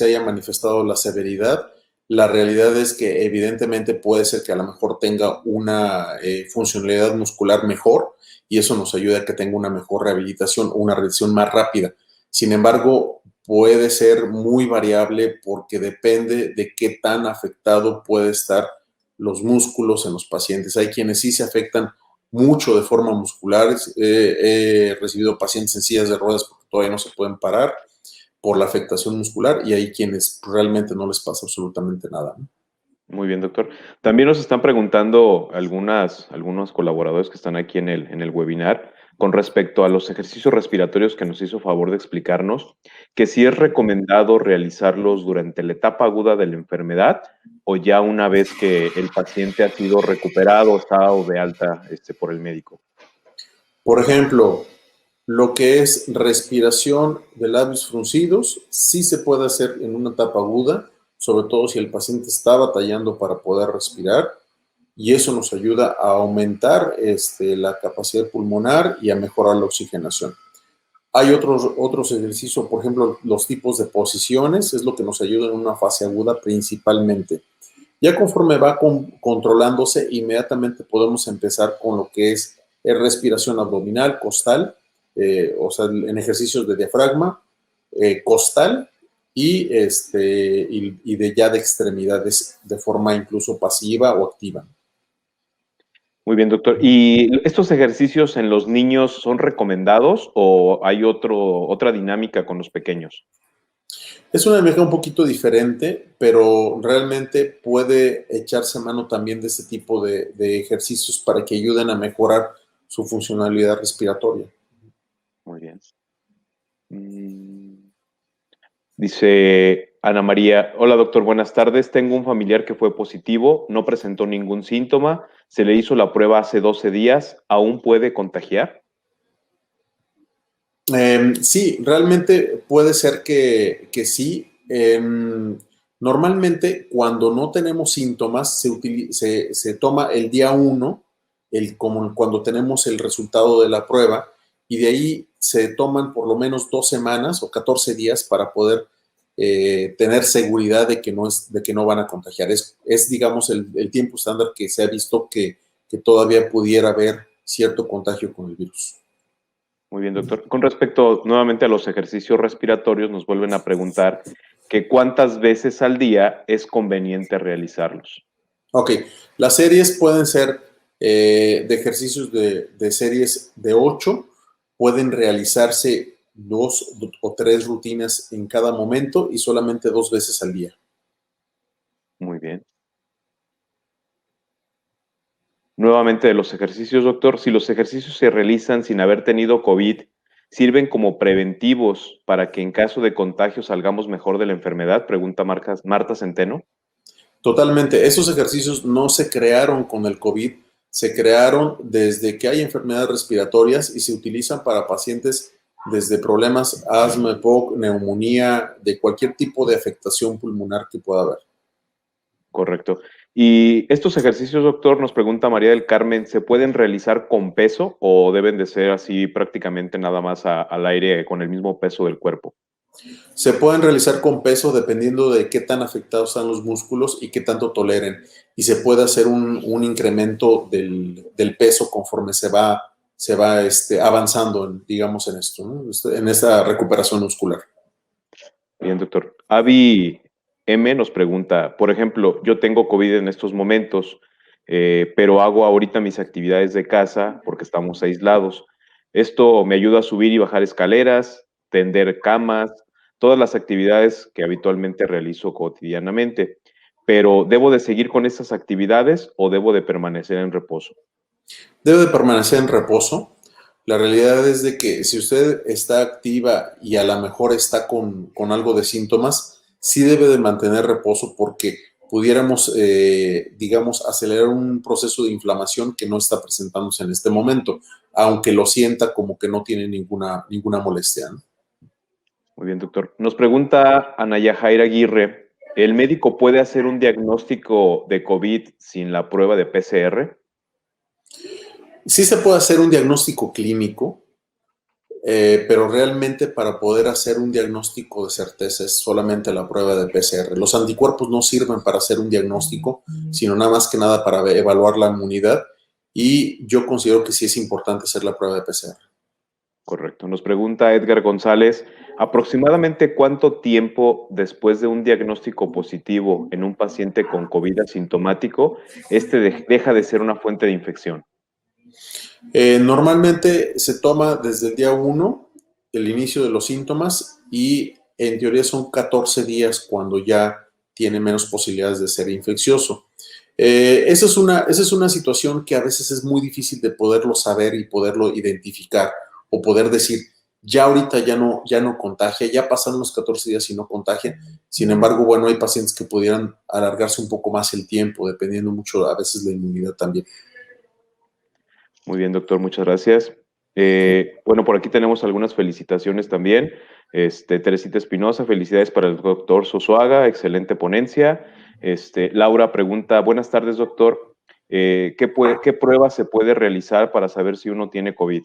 haya manifestado la severidad. La realidad es que evidentemente puede ser que a lo mejor tenga una funcionalidad muscular mejor, y eso nos ayuda a que tenga una mejor rehabilitación o una rehabilitación más rápida. Sin embargo, puede ser muy variable porque depende de qué tan afectado puede estar los músculos en los pacientes. Hay quienes sí se afectan mucho de forma muscular. He recibido pacientes en sillas de ruedas porque todavía no se pueden parar por la afectación muscular, y hay quienes realmente no les pasa absolutamente nada, ¿no? Muy bien, doctor. También nos están preguntando algunos colaboradores que están aquí en el webinar con respecto a los ejercicios respiratorios que nos hizo favor de explicarnos, que si es recomendado realizarlos durante la etapa aguda de la enfermedad o ya una vez que el paciente ha sido recuperado, está o de alta por el médico. Por ejemplo, lo que es respiración de labios fruncidos, sí se puede hacer en una etapa aguda, sobre todo si el paciente está batallando para poder respirar. y eso nos ayuda a aumentar la capacidad pulmonar y a mejorar la oxigenación. Hay otros ejercicios, por ejemplo, los tipos de posiciones, es lo que nos ayuda en una fase aguda principalmente. Ya conforme va controlándose, inmediatamente podemos empezar con lo que es respiración abdominal, costal, o sea, en ejercicios de diafragma, costal y de extremidades de forma incluso pasiva o activa. Muy bien, doctor. ¿Y estos ejercicios en los niños son recomendados o hay otra dinámica con los pequeños? Es una dinámica un poquito diferente, pero realmente puede echarse mano también de este tipo de ejercicios para que ayuden a mejorar su funcionalidad respiratoria. Muy bien. Dice Ana María, hola doctor, buenas tardes. Tengo un familiar que fue positivo, no presentó ningún síntoma, se le hizo la prueba hace 12 días, ¿aún puede contagiar? Sí, realmente puede ser que sí. Normalmente cuando no tenemos síntomas se toma el día 1, como cuando tenemos el resultado de la prueba, y de ahí se toman por lo menos 2 semanas o 14 días para poder tener seguridad de que no van a contagiar. Digamos, el tiempo estándar que se ha visto que todavía pudiera haber cierto contagio con el virus. Muy bien, doctor. Con respecto nuevamente a los ejercicios respiratorios, nos vuelven a preguntar que cuántas veces al día es conveniente realizarlos. Ok, las series pueden ser de ejercicios de series de 8, pueden realizarse 2 o 3 rutinas en cada momento y solamente 2 veces al día. Muy bien. Nuevamente de los ejercicios, doctor, si los ejercicios se realizan sin haber tenido COVID, ¿sirven como preventivos para que en caso de contagio salgamos mejor de la enfermedad? Pregunta Marta Centeno. Totalmente, esos ejercicios no se crearon con el COVID, se crearon desde que hay enfermedades respiratorias y se utilizan para pacientes desde problemas asma, EPOC, neumonía, de cualquier tipo de afectación pulmonar que pueda haber. Correcto. Y estos ejercicios, doctor, nos pregunta María del Carmen, ¿se pueden realizar con peso o deben de ser así prácticamente nada más al aire con el mismo peso del cuerpo? Se pueden realizar con peso dependiendo de qué tan afectados están los músculos y qué tanto toleren. Y se puede hacer un incremento del peso conforme se va avanzando, digamos, en esto, ¿no? En esta recuperación muscular. Bien, doctor. Avi M nos pregunta, por ejemplo, yo tengo COVID en estos momentos, pero hago ahorita mis actividades de casa porque estamos aislados. Esto me ayuda a subir y bajar escaleras, tender camas, todas las actividades que habitualmente realizo cotidianamente. Pero ¿debo de seguir con estas actividades o debo de permanecer en reposo? Debe de permanecer en reposo. La realidad es de que si usted está activa y a lo mejor está con algo de síntomas, sí debe de mantener reposo porque pudiéramos, digamos, acelerar un proceso de inflamación que no está presentándose en este momento, aunque lo sienta como que no tiene ninguna molestia, ¿no? Muy bien, doctor. Nos pregunta Anaya Jaira Aguirre, ¿el médico puede hacer un diagnóstico de COVID sin la prueba de PCR? Sí se puede hacer un diagnóstico clínico, pero realmente para poder hacer un diagnóstico de certeza es solamente la prueba de PCR. Los anticuerpos no sirven para hacer un diagnóstico, sino nada más que nada para evaluar la inmunidad, y yo considero que sí es importante hacer la prueba de PCR. Correcto. Nos pregunta Edgar González, ¿aproximadamente cuánto tiempo después de un diagnóstico positivo en un paciente con COVID asintomático, deja de ser una fuente de infección? Normalmente se toma desde el día 1, el inicio de los síntomas, y en teoría son 14 días cuando ya tiene menos posibilidades de ser infeccioso. Esa es una situación que a veces es muy difícil de poderlo saber y poderlo identificar o poder decir, ya ahorita ya no contagia, ya pasaron los 14 días y no contagia. Sin embargo, bueno, hay pacientes que pudieran alargarse un poco más el tiempo, dependiendo mucho a veces la inmunidad también. Muy bien, doctor, muchas gracias. Bueno, por aquí tenemos algunas felicitaciones también. Teresita Espinosa, felicidades para el doctor Sosuaga, excelente ponencia. Laura pregunta, buenas tardes, doctor. ¿Qué prueba se puede realizar para saber si uno tiene COVID?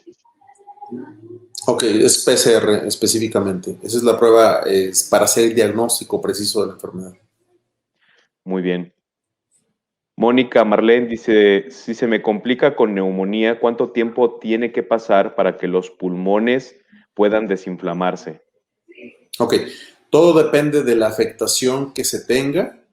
Ok, es PCR específicamente. Esa es la prueba para hacer el diagnóstico preciso de la enfermedad. Muy bien. Mónica Marlene dice, si se me complica con neumonía, ¿cuánto tiempo tiene que pasar para que los pulmones puedan desinflamarse? Ok, todo depende de la afectación que se tenga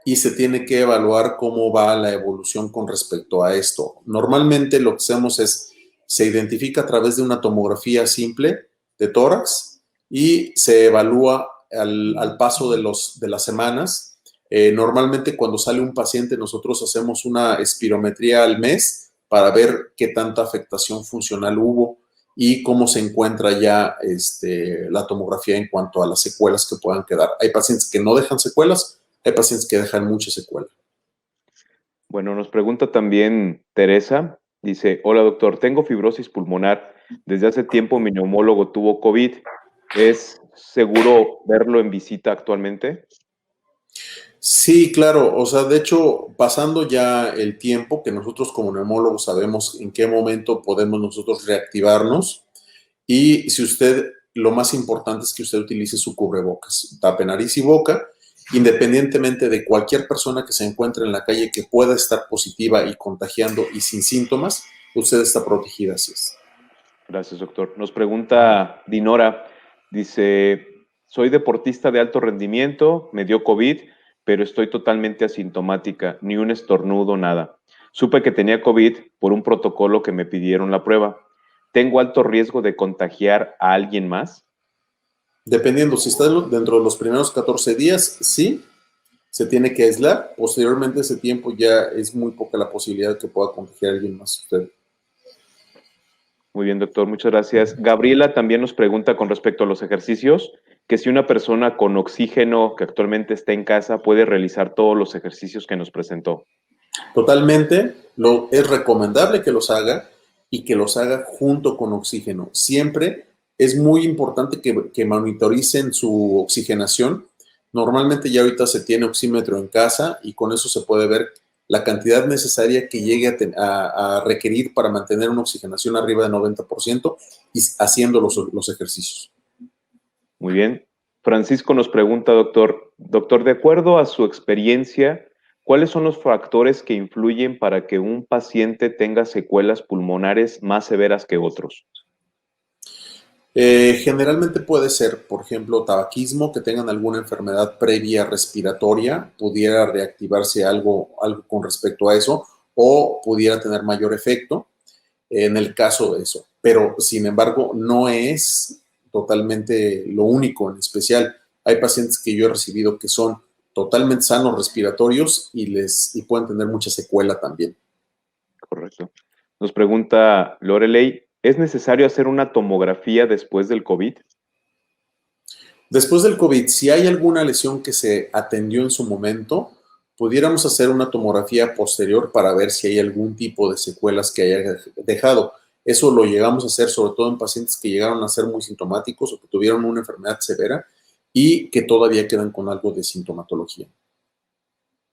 y se tiene que evaluar cómo va la evolución con respecto a esto. Normalmente lo que hacemos es, se identifica a través de una tomografía simple de tórax y se evalúa al paso de las semanas. Normalmente cuando sale un paciente nosotros hacemos una espirometría al mes para ver qué tanta afectación funcional hubo y cómo se encuentra ya la tomografía en cuanto a las secuelas que puedan quedar. Hay pacientes que no dejan secuelas, hay pacientes que dejan mucha secuela. Bueno, nos pregunta también Teresa, dice, hola doctor, tengo fibrosis pulmonar. Desde hace tiempo mi neumólogo tuvo COVID. ¿Es seguro verlo en visita actualmente? Sí, claro. O sea, de hecho, pasando ya el tiempo que nosotros como neumólogos sabemos en qué momento podemos nosotros reactivarnos y si usted, lo más importante es que usted utilice su cubrebocas, tape nariz y boca, independientemente de cualquier persona que se encuentre en la calle que pueda estar positiva y contagiando y sin síntomas, usted está protegida, así es. Gracias, doctor. Nos pregunta Dinora, dice, soy deportista de alto rendimiento, me dio COVID, pero estoy totalmente asintomática, ni un estornudo, nada. Supe que tenía COVID por un protocolo que me pidieron la prueba. ¿Tengo alto riesgo de contagiar a alguien más? Dependiendo, si está dentro de los primeros 14 días, sí, se tiene que aislar. Posteriormente, ese tiempo ya es muy poca la posibilidad de que pueda contagiar a alguien más usted. Muy bien, doctor, muchas gracias. Gabriela también nos pregunta con respecto a los ejercicios, que si una persona con oxígeno que actualmente está en casa puede realizar todos los ejercicios que nos presentó. Totalmente, es recomendable que los haga y que los haga junto con oxígeno. Siempre es muy importante que monitoricen su oxigenación. Normalmente ya ahorita se tiene oxímetro en casa y con eso se puede ver la cantidad necesaria que llegue a requerir para mantener una oxigenación arriba del 90% y haciendo los ejercicios. Muy bien. Francisco nos pregunta, doctor, de acuerdo a su experiencia, ¿cuáles son los factores que influyen para que un paciente tenga secuelas pulmonares más severas que otros? Generalmente puede ser, por ejemplo, tabaquismo, que tengan alguna enfermedad previa respiratoria, pudiera reactivarse algo con respecto a eso, o pudiera tener mayor efecto en el caso de eso. Pero, sin embargo, no es totalmente lo único en especial. Hay pacientes que yo he recibido que son totalmente sanos respiratorios y pueden tener mucha secuela también. Correcto. Nos pregunta Lorelei, ¿es necesario hacer una tomografía después del COVID? Después del COVID, si hay alguna lesión que se atendió en su momento, pudiéramos hacer una tomografía posterior para ver si hay algún tipo de secuelas que haya dejado. Eso lo llegamos a hacer sobre todo en pacientes que llegaron a ser muy sintomáticos o que tuvieron una enfermedad severa y que todavía quedan con algo de sintomatología.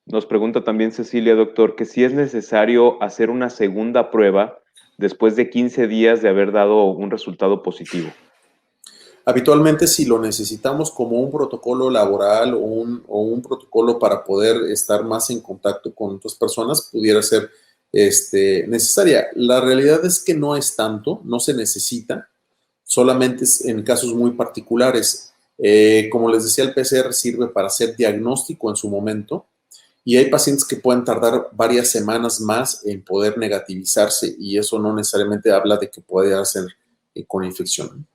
Nos pregunta también Cecilia, doctor, que si es necesario hacer una segunda prueba después de 15 días de haber dado un resultado positivo. Habitualmente, si lo necesitamos como un protocolo laboral o un protocolo para poder estar más en contacto con otras personas, pudiera ser necesaria. La realidad es que no es tanto, no se necesita, solamente es en casos muy particulares. Como les decía, el PCR sirve para hacer diagnóstico en su momento y hay pacientes que pueden tardar varias semanas más en poder negativizarse y eso no necesariamente habla de que puede ser con infección.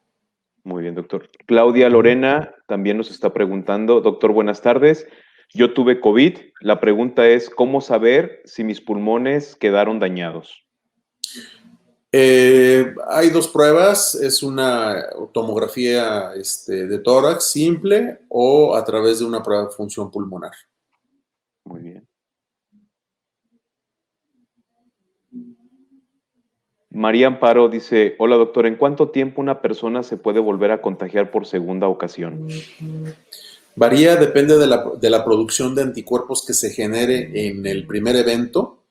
Muy bien, doctor. Claudia Lorena también nos está preguntando, doctor, buenas tardes. Yo tuve COVID. La pregunta es, ¿cómo saber si mis pulmones quedaron dañados? Hay dos pruebas, es una tomografía de tórax simple o a través de una prueba de función pulmonar. Muy bien. María Amparo dice, hola doctor, ¿en cuánto tiempo una persona se puede volver a contagiar por segunda ocasión? Varía, depende de la producción de anticuerpos que se genere en el primer evento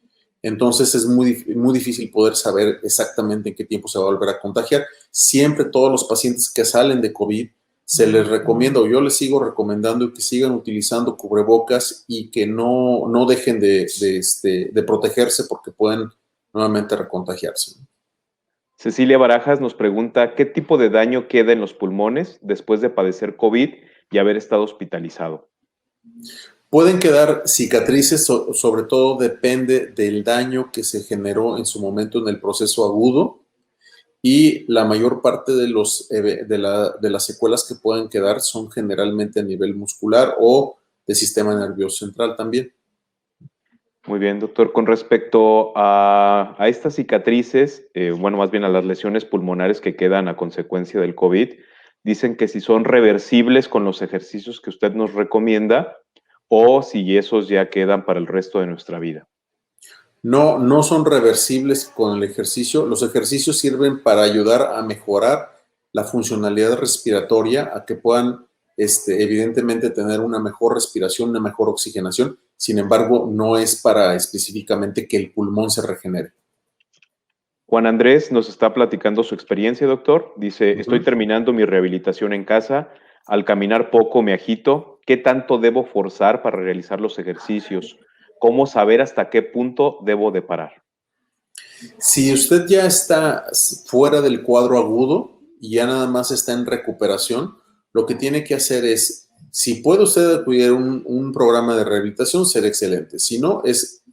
Entonces es muy difícil poder saber exactamente en qué tiempo se va a volver a contagiar. Siempre todos los pacientes que salen de COVID se les recomienda, o yo les sigo recomendando, que sigan utilizando cubrebocas y que no dejen de protegerse porque pueden nuevamente recontagiarse. Cecilia Barajas nos pregunta, ¿qué tipo de daño queda en los pulmones después de padecer COVID y haber estado hospitalizado? Pueden quedar cicatrices, sobre todo depende del daño que se generó en su momento en el proceso agudo, y la mayor parte de las secuelas que pueden quedar son generalmente a nivel muscular o de sistema nervioso central también. Muy bien, doctor. Con respecto a estas cicatrices, bueno, más bien a las lesiones pulmonares que quedan a consecuencia del COVID, dicen que si son reversibles con los ejercicios que usted nos recomienda o si esos ya quedan para el resto de nuestra vida. No son reversibles con el ejercicio. Los ejercicios sirven para ayudar a mejorar la funcionalidad respiratoria, a que puedan evidentemente tener una mejor respiración, una mejor oxigenación. Sin embargo, no es para específicamente que el pulmón se regenere. Juan Andrés nos está platicando su experiencia, doctor. Dice, estoy terminando mi rehabilitación en casa. Al caminar poco me agito. ¿Qué tanto debo forzar para realizar los ejercicios? ¿Cómo saber hasta qué punto debo de parar? Si usted ya está fuera del cuadro agudo y ya nada más está en recuperación, lo que tiene que hacer es, si puede usted acudir a un programa de rehabilitación, será excelente. Si no,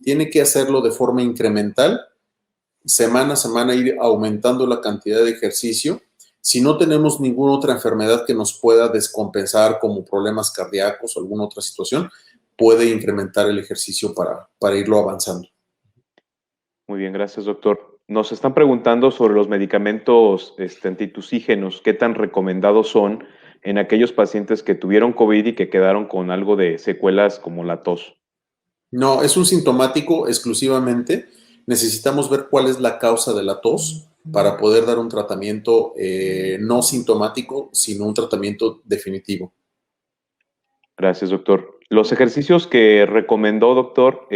tiene que hacerlo de forma incremental, semana a semana ir aumentando la cantidad de ejercicio. Si no tenemos ninguna otra enfermedad que nos pueda descompensar, como problemas cardíacos o alguna otra situación, puede incrementar el ejercicio para irlo avanzando. Muy bien, gracias, doctor. Nos están preguntando sobre los medicamentos antitusígenos, qué tan recomendados son en aquellos pacientes que tuvieron COVID y que quedaron con algo de secuelas como la tos. No, es un sintomático exclusivamente. Necesitamos ver cuál es la causa de la tos para poder dar un tratamiento no sintomático, sino un tratamiento definitivo. Gracias, doctor. Los ejercicios que recomendó, doctor,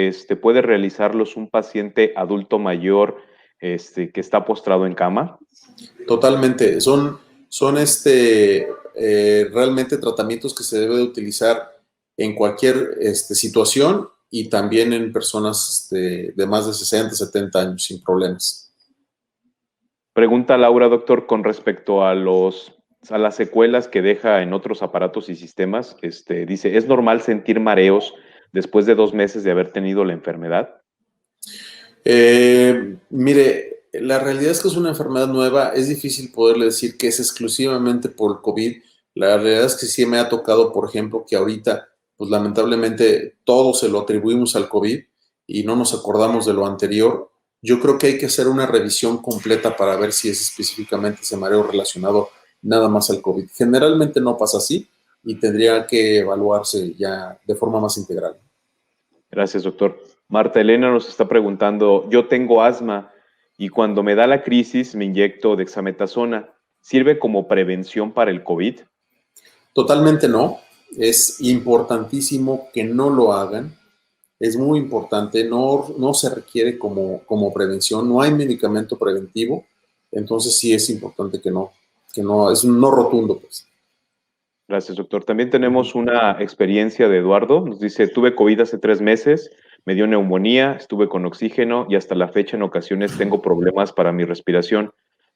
¿puede realizarlos un paciente adulto mayor que está postrado en cama? Totalmente. Son realmente tratamientos que se debe de utilizar en cualquier situación, y también en personas de más de 60, 70 años sin problemas. Pregunta Laura, doctor, con respecto a las secuelas que deja en otros aparatos y sistemas. Dice, ¿es normal sentir mareos después de 2 meses de haber tenido la enfermedad? Mire, la realidad es que es una enfermedad nueva. Es difícil poderle decir que es exclusivamente por el COVID. La realidad es que sí me ha tocado, por ejemplo, que ahorita, pues lamentablemente, todo se lo atribuimos al COVID y no nos acordamos de lo anterior. Yo creo que hay que hacer una revisión completa para ver si es específicamente ese mareo relacionado nada más al COVID. Generalmente no pasa así y tendría que evaluarse ya de forma más integral. Gracias, doctor. Marta Elena nos está preguntando, yo tengo asma y cuando me da la crisis me inyecto dexametasona. ¿Sirve como prevención para el COVID? Totalmente no. Es importantísimo que no lo hagan. Es muy importante. No se requiere como prevención. No hay medicamento preventivo. Entonces sí es importante que no. Es un no rotundo, pues. Gracias, doctor. También tenemos una experiencia de Eduardo. Nos dice, tuve COVID hace 3 meses, me dio neumonía, estuve con oxígeno y hasta la fecha en ocasiones tengo problemas para mi respiración.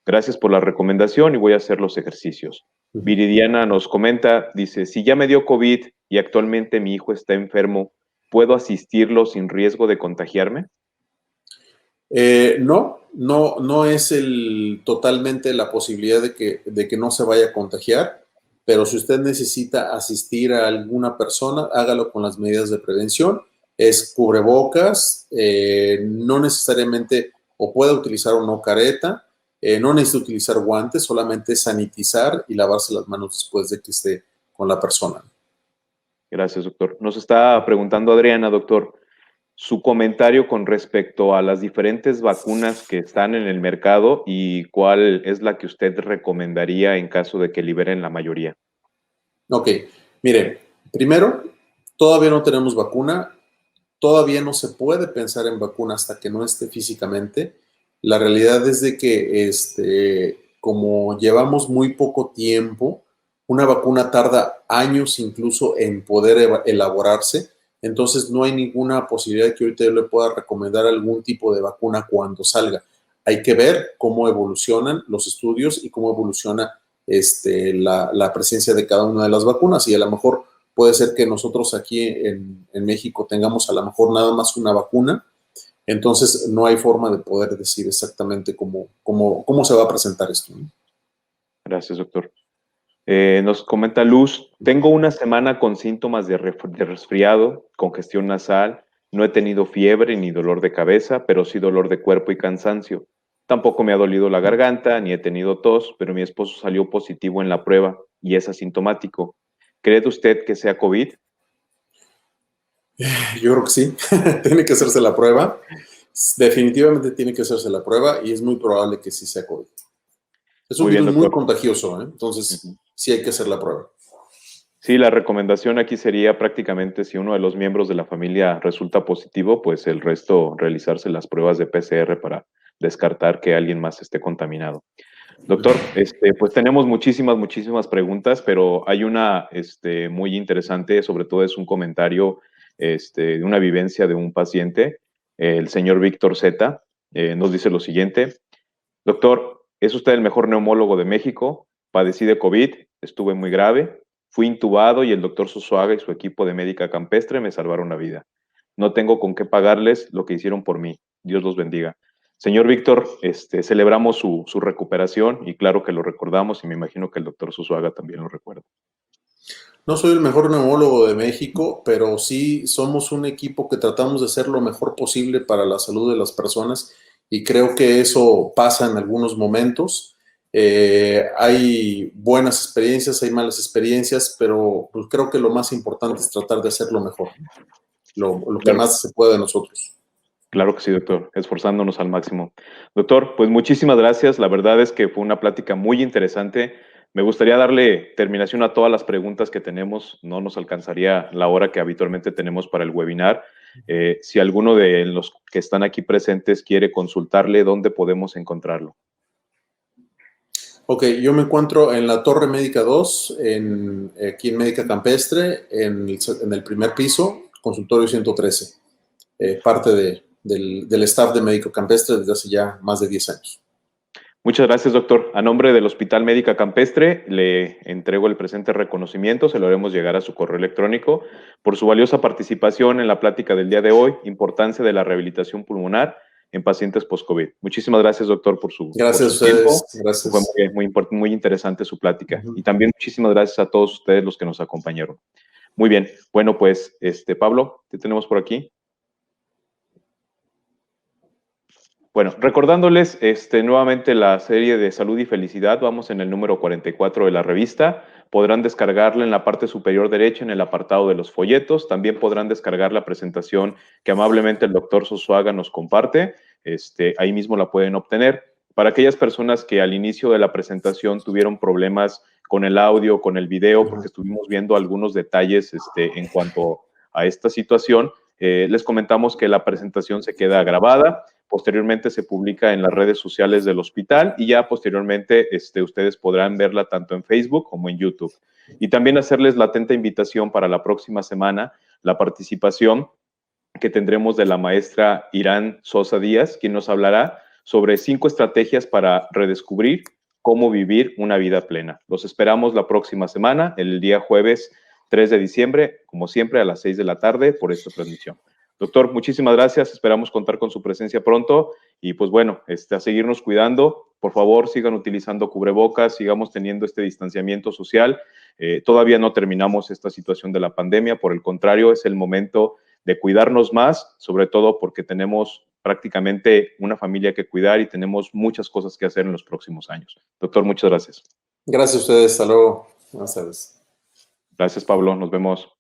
Gracias por la recomendación y voy a hacer los ejercicios. Viridiana nos comenta, dice, si ya me dio COVID y actualmente mi hijo está enfermo, ¿puedo asistirlo sin riesgo de contagiarme? No es totalmente la posibilidad de que no se vaya a contagiar, pero si usted necesita asistir a alguna persona, hágalo con las medidas de prevención. Es cubrebocas, no necesariamente, o puede utilizar o no careta, no necesita utilizar guantes, solamente sanitizar y lavarse las manos después de que esté con la persona. Gracias, doctor. Nos está preguntando Adriana, doctor, su comentario con respecto a las diferentes vacunas que están en el mercado y cuál es la que usted recomendaría en caso de que liberen la mayoría. Ok, mire, primero, todavía no tenemos vacuna. todavía no se puede pensar en vacuna hasta que no esté físicamente. La realidad es de que como llevamos muy poco tiempo, una vacuna tarda años incluso en poder elaborarse, entonces no hay ninguna posibilidad de que ahorita yo le pueda recomendar algún tipo de vacuna cuando salga. Hay que ver cómo evolucionan los estudios y cómo evoluciona la presencia de cada una de las vacunas, y a lo mejor puede ser que nosotros aquí en México tengamos a lo mejor nada más una vacuna, entonces no hay forma de poder decir exactamente cómo se va a presentar esto, ¿no? Gracias, doctor. Nos comenta Luz, tengo una semana con síntomas de resfriado, congestión nasal, no he tenido fiebre ni dolor de cabeza, pero sí dolor de cuerpo y cansancio. Tampoco me ha dolido la garganta, ni he tenido tos, pero mi esposo salió positivo en la prueba y es asintomático. ¿Cree usted que sea COVID? Yo creo que sí, tiene que hacerse la prueba, definitivamente tiene que hacerse la prueba y es muy probable que sí sea COVID. Es un Muy bien, virus muy doctor. contagioso, ¿eh? Entonces sí hay que hacer la prueba. Sí, la recomendación aquí sería prácticamente si uno de los miembros de la familia resulta positivo, pues el resto realizarse las pruebas de PCR para descartar que alguien más esté contaminado. Doctor, pues tenemos muchísimas preguntas, pero hay una muy interesante, sobre todo es un comentario de una vivencia de un paciente, el señor Víctor Z, nos dice lo siguiente: doctor, es usted el mejor neumólogo de México, padecí de COVID, estuve muy grave, fui intubado y el doctor Sosuaga y su equipo de médica campestre me salvaron la vida. No tengo con qué pagarles lo que hicieron por mí. Dios los bendiga. Señor Víctor, celebramos su recuperación y claro que lo recordamos y me imagino que el doctor Sosuaga también lo recuerda. No soy el mejor neumólogo de México, pero sí somos un equipo que tratamos de hacer lo mejor posible para la salud de las personas y creo que eso pasa en algunos momentos. Hay buenas experiencias, hay malas experiencias, pero pues, creo que lo más importante es tratar de hacerlo mejor, lo que Claro. más se puede de nosotros. Claro que sí, doctor, esforzándonos al máximo. Doctor, pues muchísimas gracias. La verdad es que fue una plática muy interesante. Me gustaría darle terminación a todas las preguntas que tenemos. No nos alcanzaría la hora que habitualmente tenemos para el webinar. Si alguno de los que están aquí presentes quiere consultarle, ¿dónde podemos encontrarlo? Ok, yo me encuentro en la Torre Médica 2, aquí en Médica Campestre, en el primer piso, consultorio 113, parte del staff de Médico Campestre desde hace ya más de 10 años. Muchas gracias, doctor. A nombre del Hospital Médica Campestre, le entrego el presente reconocimiento, se lo haremos llegar a su correo electrónico, por su valiosa participación en la plática del día de hoy, importancia de la rehabilitación pulmonar en pacientes post-COVID. Muchísimas gracias, doctor, por su Gracias a ustedes. tiempo. Gracias. Fue muy interesante su plática. Y también muchísimas gracias a todos ustedes los que nos acompañaron. Muy bien. Bueno, pues, Pablo, ¿qué tenemos por aquí? Bueno, recordándoles nuevamente la serie de Salud y Felicidad, vamos en el número 44 de la revista. Podrán descargarla en la parte superior derecha en el apartado de los folletos. También podrán descargar la presentación que amablemente el doctor Sosuaga nos comparte. Ahí mismo la pueden obtener. Para aquellas personas que al inicio de la presentación tuvieron problemas con el audio, con el video, porque estuvimos viendo algunos detalles en cuanto a esta situación, les comentamos que la presentación se queda grabada. Posteriormente se publica en las redes sociales del hospital y ya posteriormente ustedes podrán verla tanto en Facebook como en YouTube. Y también hacerles la atenta invitación para la próxima semana, la participación que tendremos de la maestra Irán Sosa Díaz, quien nos hablará sobre 5 estrategias para redescubrir cómo vivir una vida plena. Los esperamos la próxima semana, el día jueves 3 de diciembre, como siempre, a las 6 de la tarde por esta transmisión. Doctor, muchísimas gracias. Esperamos contar con su presencia pronto y pues bueno, a seguirnos cuidando. Por favor, sigan utilizando cubrebocas, sigamos teniendo este distanciamiento social. Todavía no terminamos esta situación de la pandemia, por el contrario, es el momento de cuidarnos más, sobre todo porque tenemos prácticamente una familia que cuidar y tenemos muchas cosas que hacer en los próximos años. Doctor, muchas gracias. Gracias a ustedes. Hasta luego. Buenas tardes. Gracias, Pablo. Nos vemos.